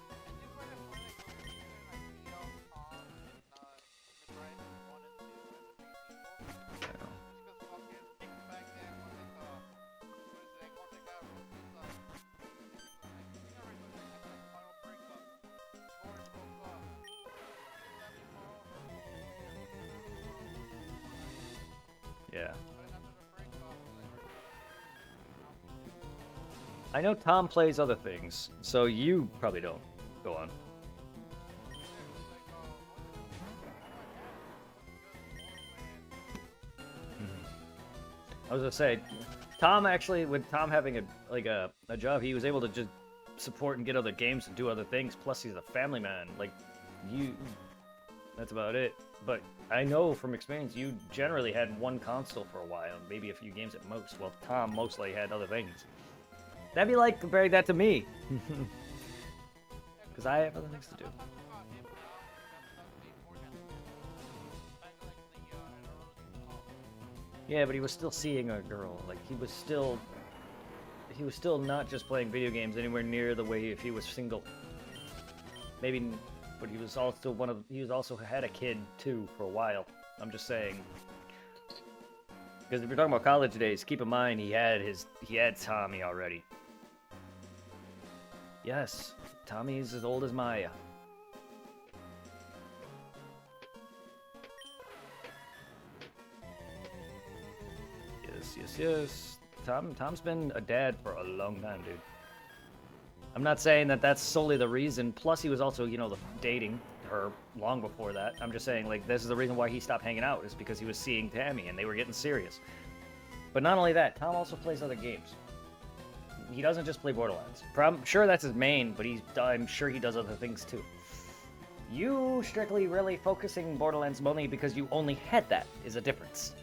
Yeah. I know Tom plays other things, so you probably don't. Go on. I was gonna say, Tom actually, with Tom having a job, he was able to just support and get other games and do other things. Plus, he's a family man. Like, you. That's about it. But I know from experience, you generally had one console for a while, maybe a few games at most. Well, Tom mostly had other things. That'd be like comparing that to me. Because I have other things to do. Yeah, but he was still seeing a girl. Like, he was still not just playing video games anywhere near the way if he was single. Maybe, but he was also had a kid too for a while. I'm just saying. Because if you're talking about college days, keep in mind he had Tommy already. Yes, Tommy's as old as Maya. Yes. Tom's been a dad for a long time, dude. I'm not saying that that's solely the reason. Plus, he was also, dating her long before that. I'm just saying, like, this is the reason why he stopped hanging out, is because he was seeing Tammy and they were getting serious. But not only that, Tom also plays other games. He doesn't just play Borderlands. I'm sure that's his main, but I'm sure he does other things too. You strictly really focusing Borderlands only because you only had that is a difference.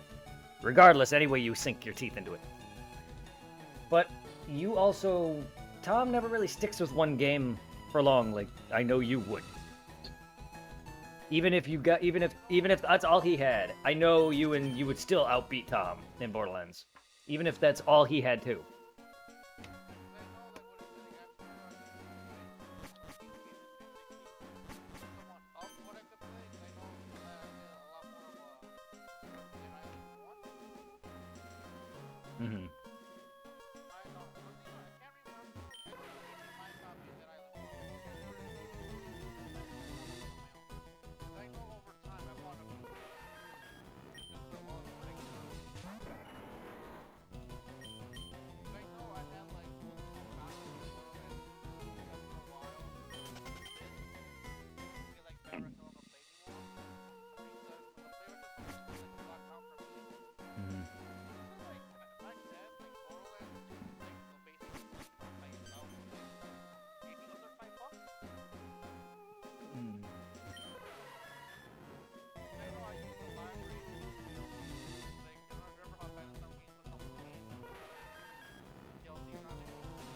Regardless, anyway, you sink your teeth into it. But you also... Tom never really sticks with one game for long, like I know you would. Even if that's all he had, I know you would still outbeat Tom in Borderlands. Even if that's all he had too. Mm-hmm.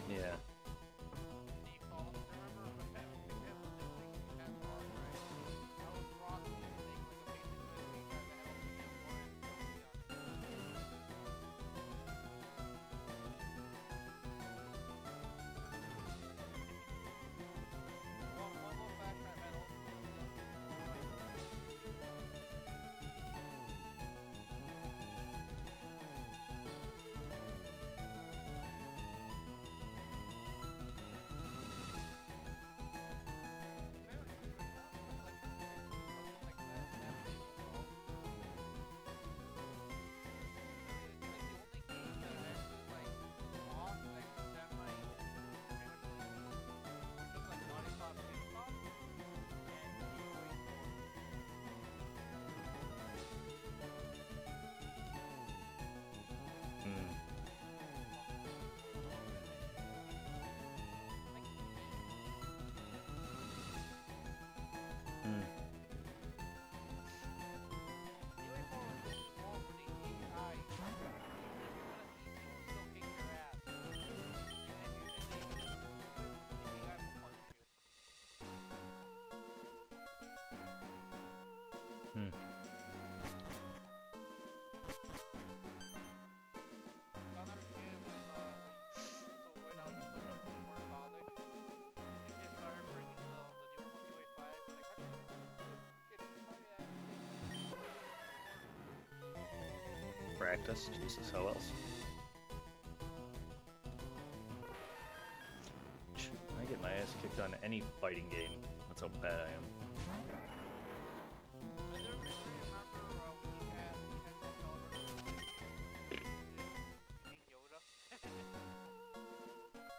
Yeah. Practice. Jesus, how else? I get my ass kicked on any fighting game. That's how bad I am.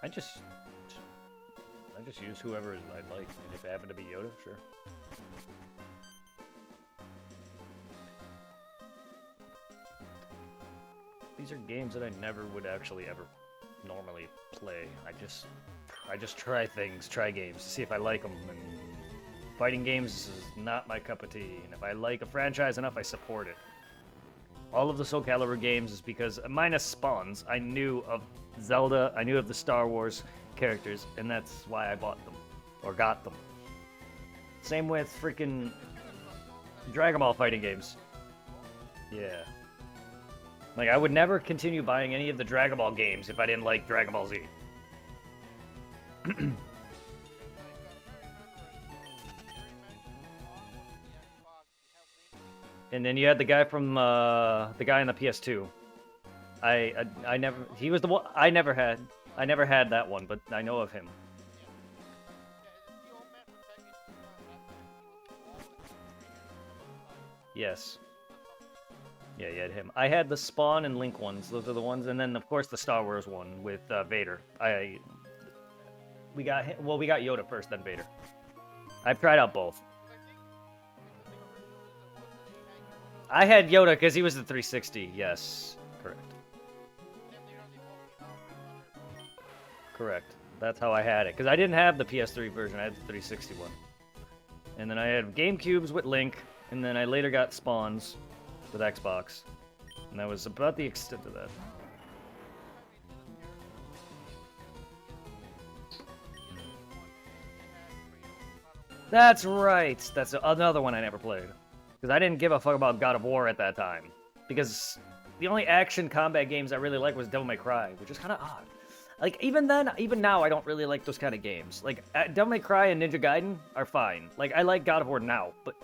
I just use whoever I'd like, and if it happened to be Yoda, sure. These are games that I never would actually ever normally play. I just try things, try games, see if I like them. And fighting games is not my cup of tea. And if I like a franchise enough, I support it. All of the Soul Calibur games is because, minus Spawns, I knew of Zelda, I knew of the Star Wars characters, and that's why I bought them or got them. Same with freaking Dragon Ball fighting games. Yeah. Like, I would never continue buying any of the Dragon Ball games if I didn't like Dragon Ball Z. And then you had the guy from the guy on the PS2. I never he was the one I never had that one, but I know of him. Yes. Yeah, you had him. I had the Spawn and Link ones. Those are the ones, and then of course the Star Wars one with Vader. We got Yoda first, then Vader. I've tried out both. I had Yoda because he was the 360. Yes, correct. Correct. That's how I had it because I didn't have the PS3 version. I had the 360 one. And then I had GameCubes with Link, and then I later got Spawns with Xbox, and that was about the extent of that. That's right. That's another one I never played. Because I didn't give a fuck about God of War at that time. Because the only action combat games I really liked was Devil May Cry, which is kind of odd. Like, even then, even now, I don't really like those kind of games. Like, Devil May Cry and Ninja Gaiden are fine. Like, I like God of War now, but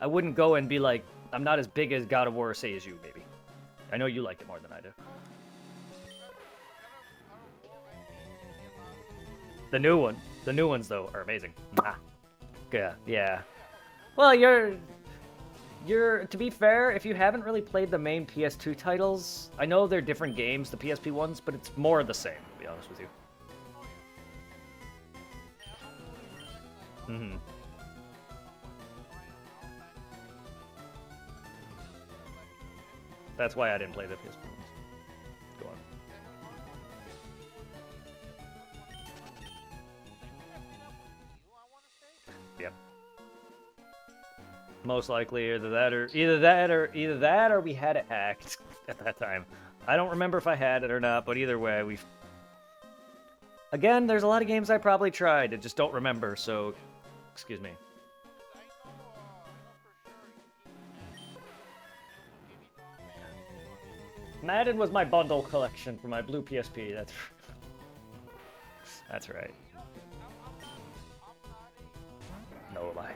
I wouldn't go and be like, I'm not as big as God of War, say, as you, maybe. I know you like it more than I do. The new ones, though, are amazing. Yeah, yeah. Well, to be fair, if you haven't really played the main PS2 titles, I know they're different games, the PSP ones, but it's more of the same, to be honest with you. Mm-hmm. That's why I didn't play the PSP ones. Go on. Yep. Most likely either that or we had it hacked at that time. I don't remember if I had it or not, but either way, we've... Again, there's a lot of games I probably tried, I just don't remember, so... Excuse me. Madden was my bundle collection for my blue PSP, that's right. No lie.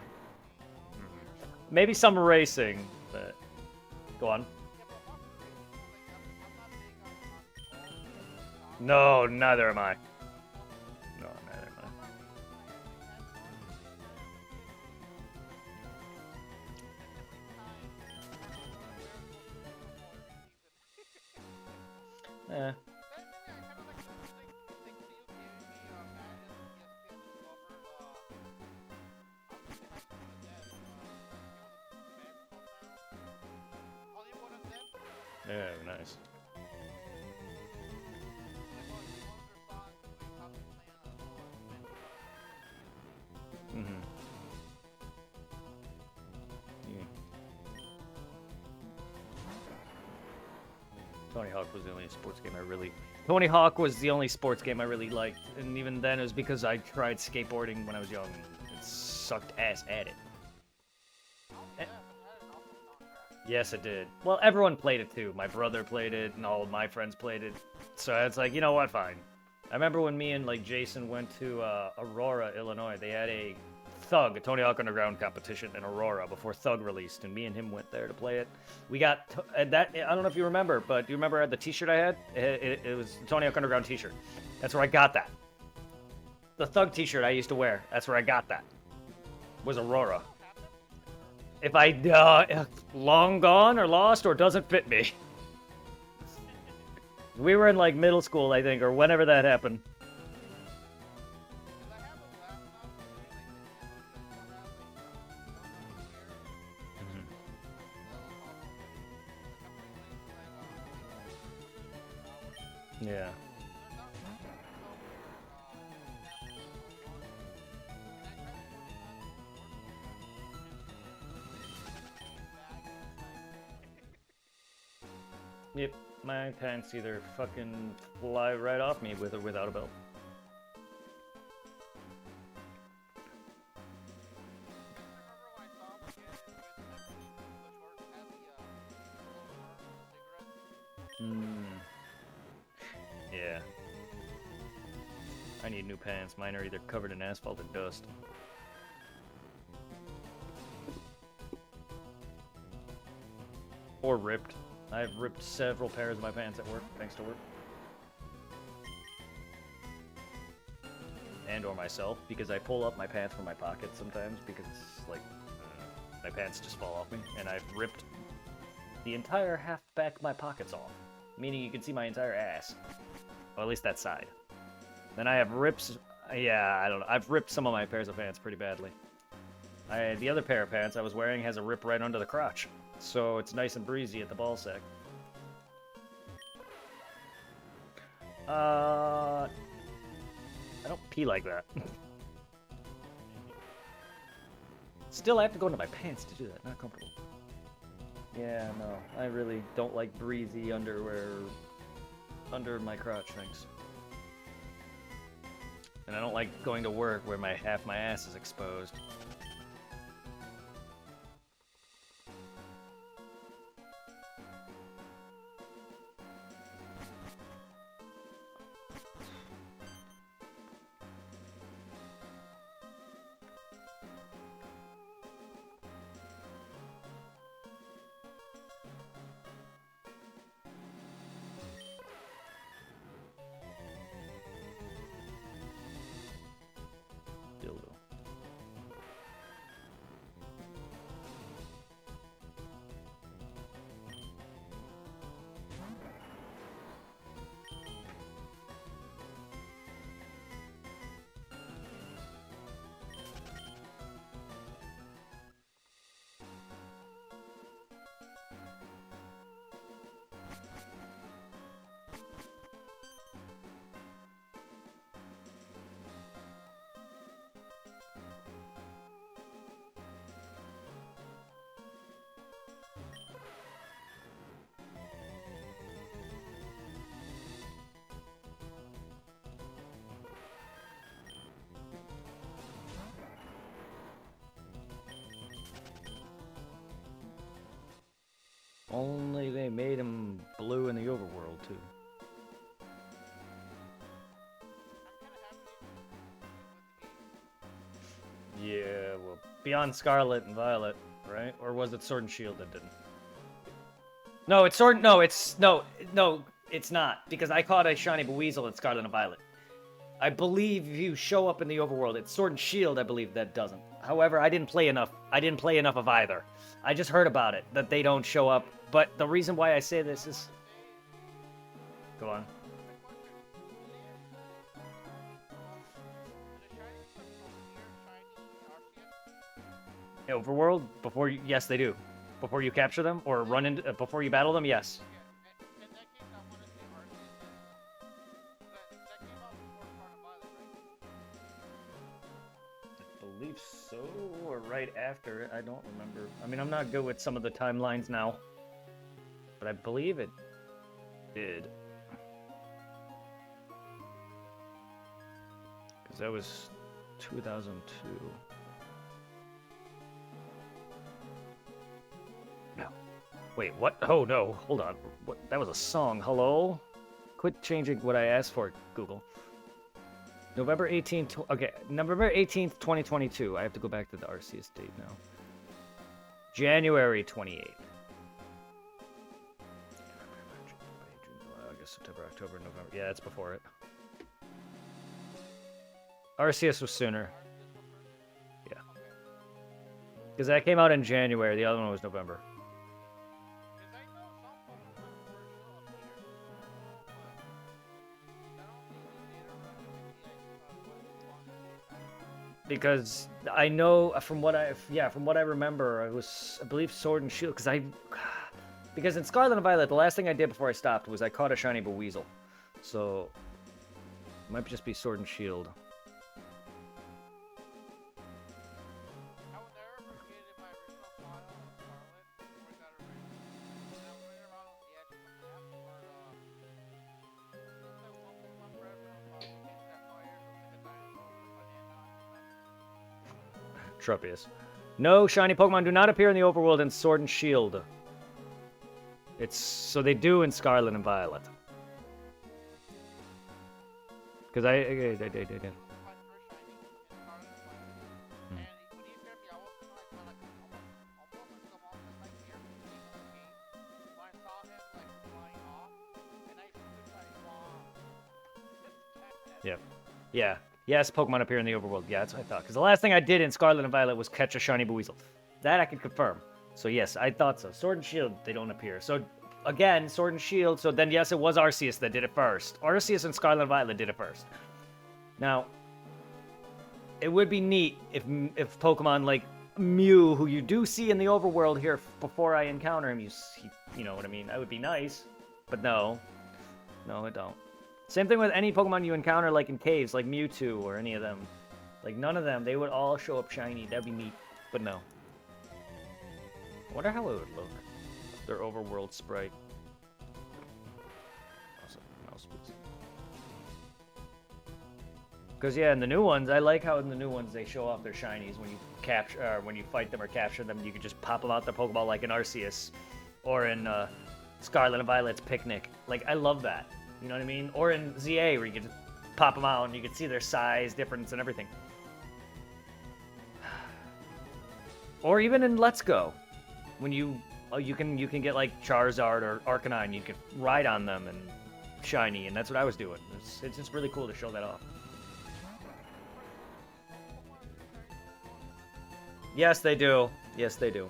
Maybe some racing, but... Go on. No, neither am I. No, neither am I. Eh. Yeah, nice. Mm-hmm. Yeah. Tony Hawk was the only sports game I really... Tony Hawk was the only sports game I really liked, and even then it was because I tried skateboarding when I was young. It sucked ass at it. Yes, it did. Well, everyone played it too. My brother played it, and all of my friends played it. So it's like, you know what, fine. I remember when me and like Jason went to Aurora, Illinois. They had a Thug, a Tony Hawk Underground competition in Aurora before Thug released, and me and him went there to play it. We got that. I don't know if you remember, but do you remember the T-shirt I had? It was the Tony Hawk Underground T-shirt. That's where I got that. The Thug T-shirt I used to wear. That's where I got that. Was Aurora. If I long gone or lost or doesn't fit me. We were in like middle school, I think, or whenever that happened. Yeah. Yep, my pants either fucking fly right off me with or without a belt. Yeah. I need new pants. Mine are either covered in asphalt or dust. Or ripped. I've ripped several pairs of my pants at work, thanks to work. And or myself, because I pull up my pants from my pocket sometimes because, like, my pants just fall off me. And I've ripped the entire half back of my pockets off. Meaning you can see my entire ass. Well, at least that side. Then I have rips. Yeah, I don't know. I've ripped some of my pairs of pants pretty badly. The other pair of pants I was wearing has a rip right under the crotch. So it's nice and breezy at the ball sack. I don't pee like that. Still, I have to go into my pants to do that. Not comfortable. Yeah, no. I really don't like breezy underwear under my crotch, thanks. And I don't like going to work where half my ass is exposed. Dildo. Only they made him blue in the overworld, too. Yeah, well, beyond Scarlet and Violet, right? Or was it Sword and Shield that didn't? No, it's Sword. No, it's no, it's not because I caught a shiny Buizel in Scarlet and Violet. I believe if you show up in the overworld, it's Sword and Shield. I believe that doesn't. However, I didn't play enough. I didn't play enough of either. I just heard about it that they don't show up. But the reason why I say this is, go on. Overworld before you, yes, they do. Before you capture them or run into before you battle them, yes. I believe so, or right after it. I don't remember. I mean, I'm not good with some of the timelines now, but I believe it did. Because that was 2002. No. Wait, what? Oh, no. Hold on. What? That was a song. Hello? Quit changing what I asked for, Google. November 18th. Okay, November 18th, 2022. I have to go back to the Arceus date now. January 28th. August, September, October, November. Yeah, it's before it. Arceus was sooner. Yeah. Because that came out in January. The other one was November. Because I know from what I remember, I believe Sword and Shield. Because in Scarlet and Violet, the last thing I did before I stopped was I caught a shiny Buizel, so it might just be Sword and Shield. Tropius. No shiny Pokemon do not appear in the overworld in Sword and Shield. So they do in Scarlet and Violet. Because My first shiny in Scarlet and Violet. And when he appeared to me, I was like, almost like like here in the cave. When I saw him like flying off, and I stood like, wow, this cat. Yep. Yeah. Yes, Pokemon appear in the overworld. Yeah, that's what I thought. Because the last thing I did in Scarlet and Violet was catch a shiny Buizel. That I can confirm. So yes, I thought so. Sword and Shield, they don't appear. So again, Sword and Shield. So then yes, it was Arceus that did it first. Arceus and Scarlet and Violet did it first. Now, it would be neat if Pokemon like Mew, who you do see in the overworld here before I encounter him, you know what I mean. That would be nice, but no, it don't. Same thing with any Pokemon you encounter, like in caves, like Mewtwo or any of them. Like, none of them, they would all show up shiny. That'd be neat, but no. I wonder how it would look. Their overworld sprite. Mouse, please. Because, yeah, in the new ones, I like how in the new ones they show off their shinies when you when you fight them or capture them. You can just pop them out their Pokeball like in Arceus. Or in Scarlet and Violet's Picnic. Like, I love that. You know what I mean? Or in ZA, where you can just pop them out and you can see their size difference and everything. Or even in Let's Go, when you can get like Charizard or Arcanine, you can ride on them and shiny, and that's what I was doing. It's just really cool to show that off. Yes, they do. Yes, they do.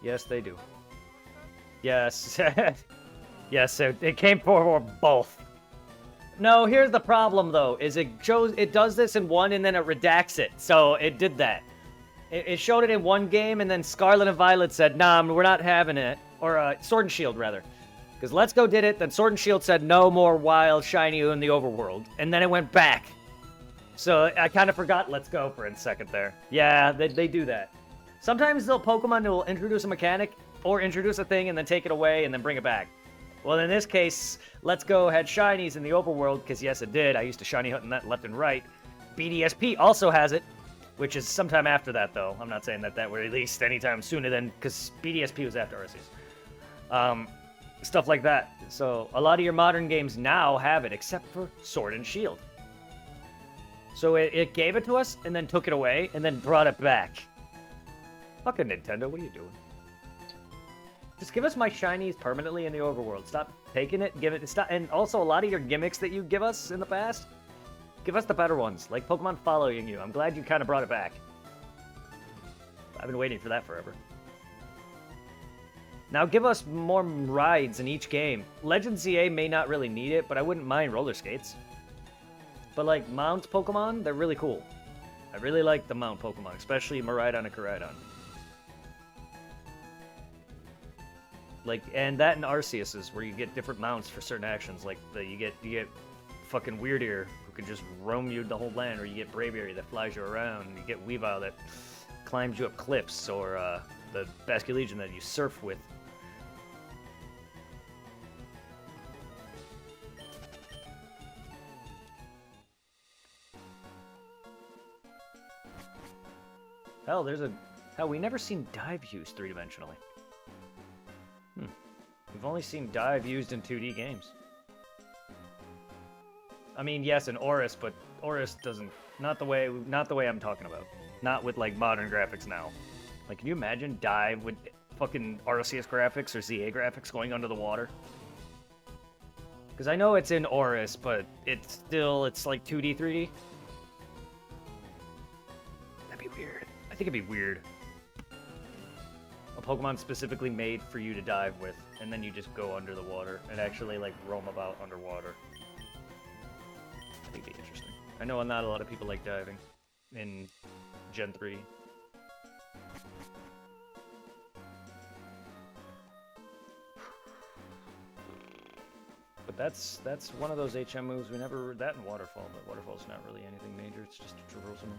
Yes, they do. Yes. Yes, it came for both. No, here's the problem though, is it does this in one and then it redacts it. So it did that. It showed it in one game and then Scarlet and Violet said, nah, we're not having it. Or Sword and Shield rather. Because Let's Go did it, then Sword and Shield said no more wild shiny in the overworld. And then it went back. So I kind of forgot Let's Go for a second there. Yeah, they do that. Sometimes Pokemon will introduce a mechanic or introduce a thing and then take it away and then bring it back. Well, in this case, Let's Go had shinies in the overworld, because yes, it did. I used to shiny hunt in that left and right. BDSP also has it, which is sometime after that, though. I'm not saying that were released anytime sooner than, because BDSP was after Arceus. Stuff like that. So a lot of your modern games now have it, except for Sword and Shield. So it gave it to us, and then took it away, and then brought it back. Fucking Nintendo, what are you doing? Just give us my shinies permanently in the overworld. Stop taking it, stop. And also, a lot of your gimmicks that you give us in the past, give us the better ones, like Pokemon following you. I'm glad you kind of brought it back. I've been waiting for that forever. Now give us more rides in each game. Legend ZA may not really need it, but I wouldn't mind roller skates. But like Mount Pokemon, they're really cool. I really like the Mount Pokemon, especially Miraidon and Koraidon. Like, and that in Arceus is where you get different mounts for certain actions. Like you get fucking Weirdeer, who can just roam you the whole land, or you get Braviary that flies you around, and you get Weavile that climbs you up cliffs, or the Basculegion that you surf with. Hell, we never seen dive used three-dimensionally. We've only seen dive used in 2D games. I mean, yes, in Oris, but Oris doesn't, not the way I'm talking about. Not with like modern graphics now. Like, can you imagine dive with fucking Arceus graphics or ZA graphics going under the water? Because I know it's in Oris, but it's like 2D, 3D. That'd be weird. I think it'd be weird. A Pokemon specifically made for you to dive with, and then you just go under the water and actually like roam about underwater. I think it'd be interesting. I know not a lot of people like diving in Gen 3. But that's one of those HM moves we never that in Waterfall, but Waterfall's not really anything major, it's just a traversal move.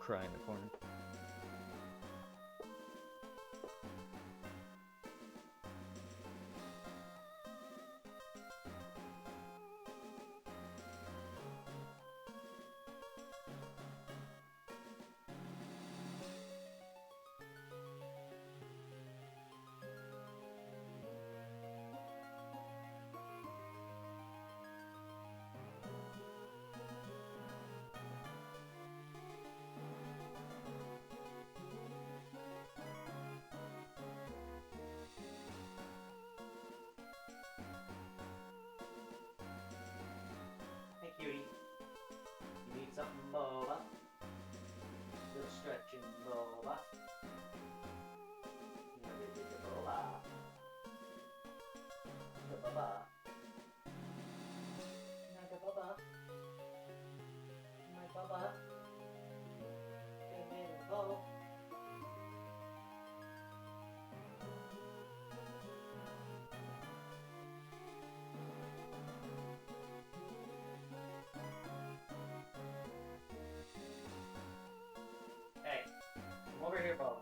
cry in the corner. Hey cutie, you need something, Boba? Little stretching, Boba. Boba. Boba. Boba. My Boba. Give me the bowl. Hey, come over here, Boba.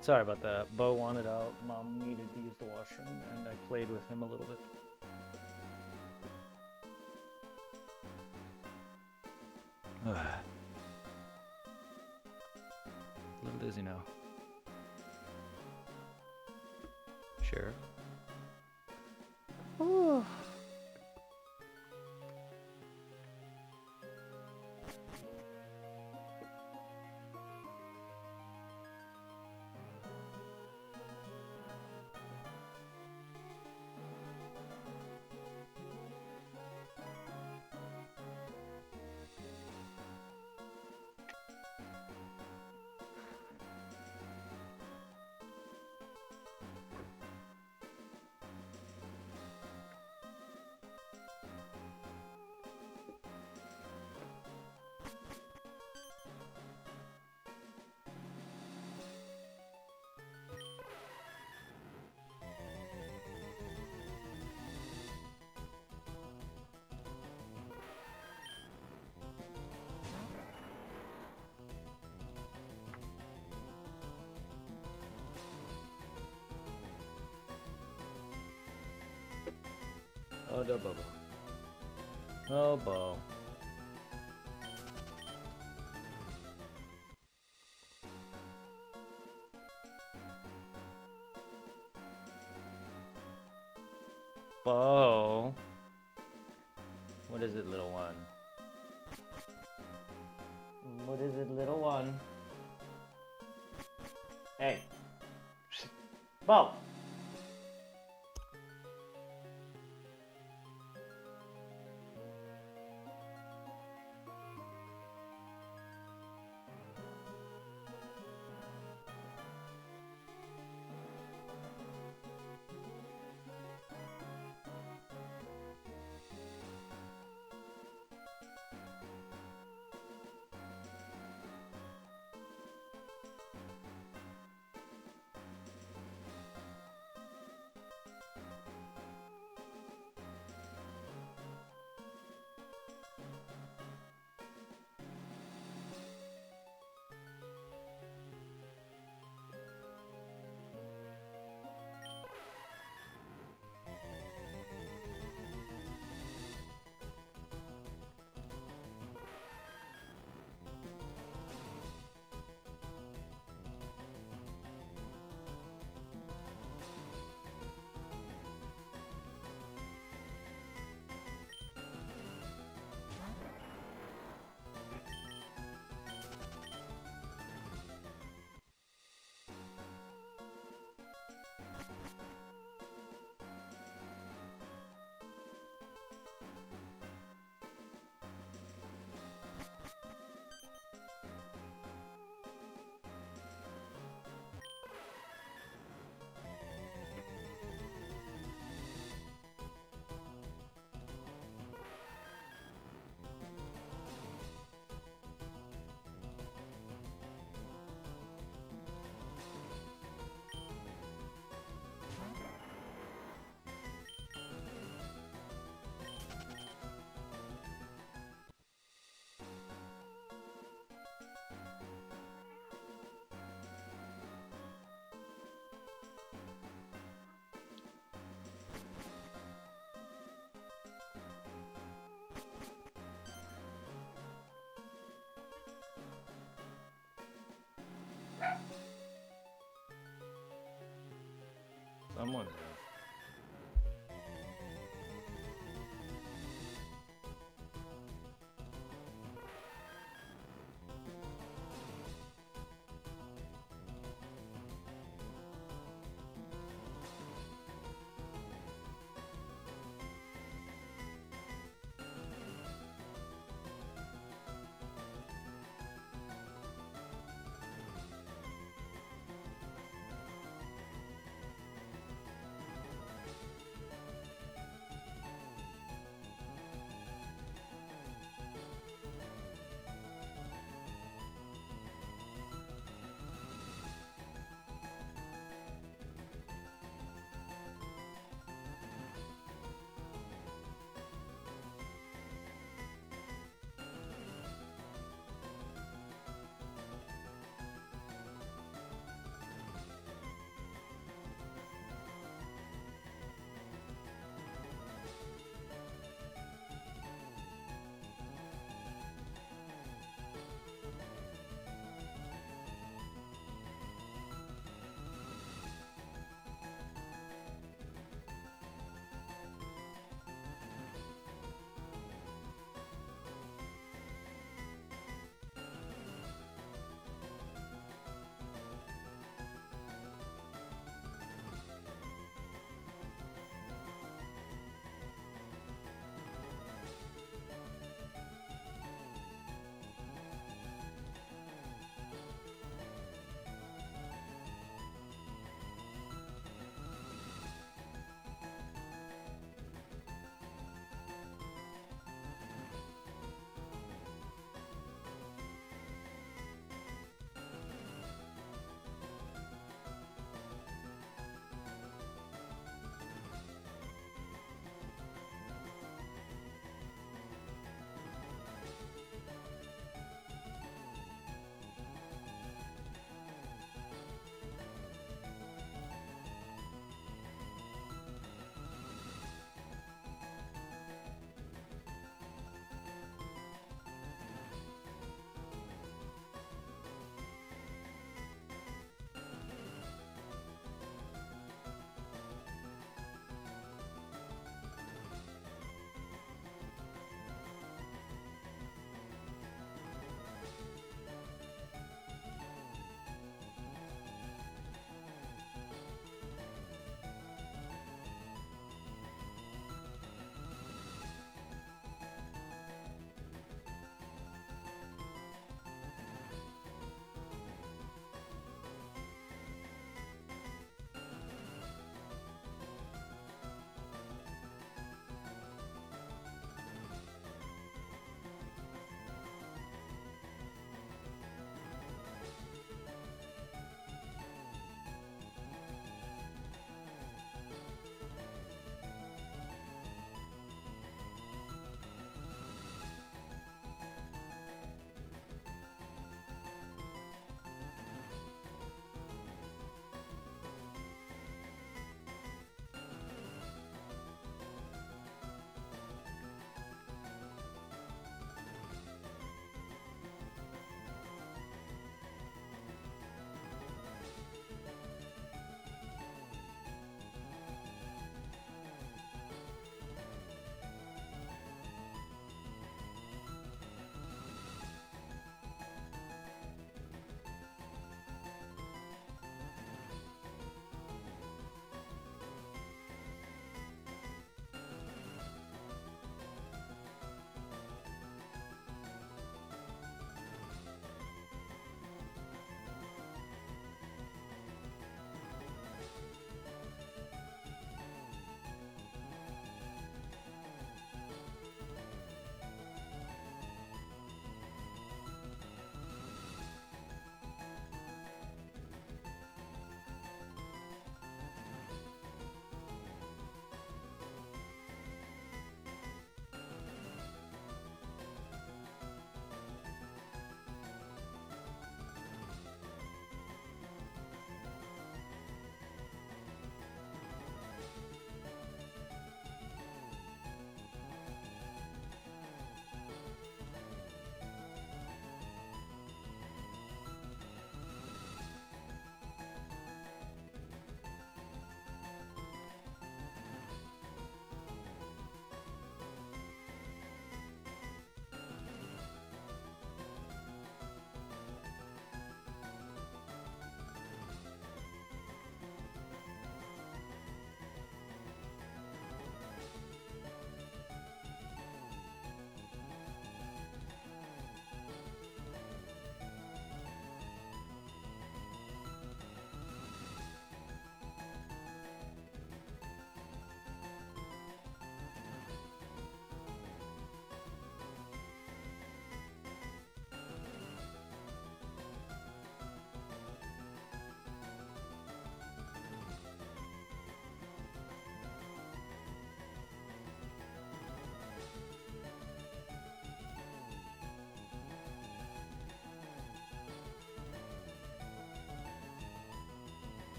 Sorry about that. Bo wanted out. Mom needed to use the washroom, and I played with him a little bit. A little dizzy now. Sure. Ooh. Oh, no, Bobo. Oh, Bo. Bo. What is it, little one? What is it, little one? Hey. Bo. Someone's in.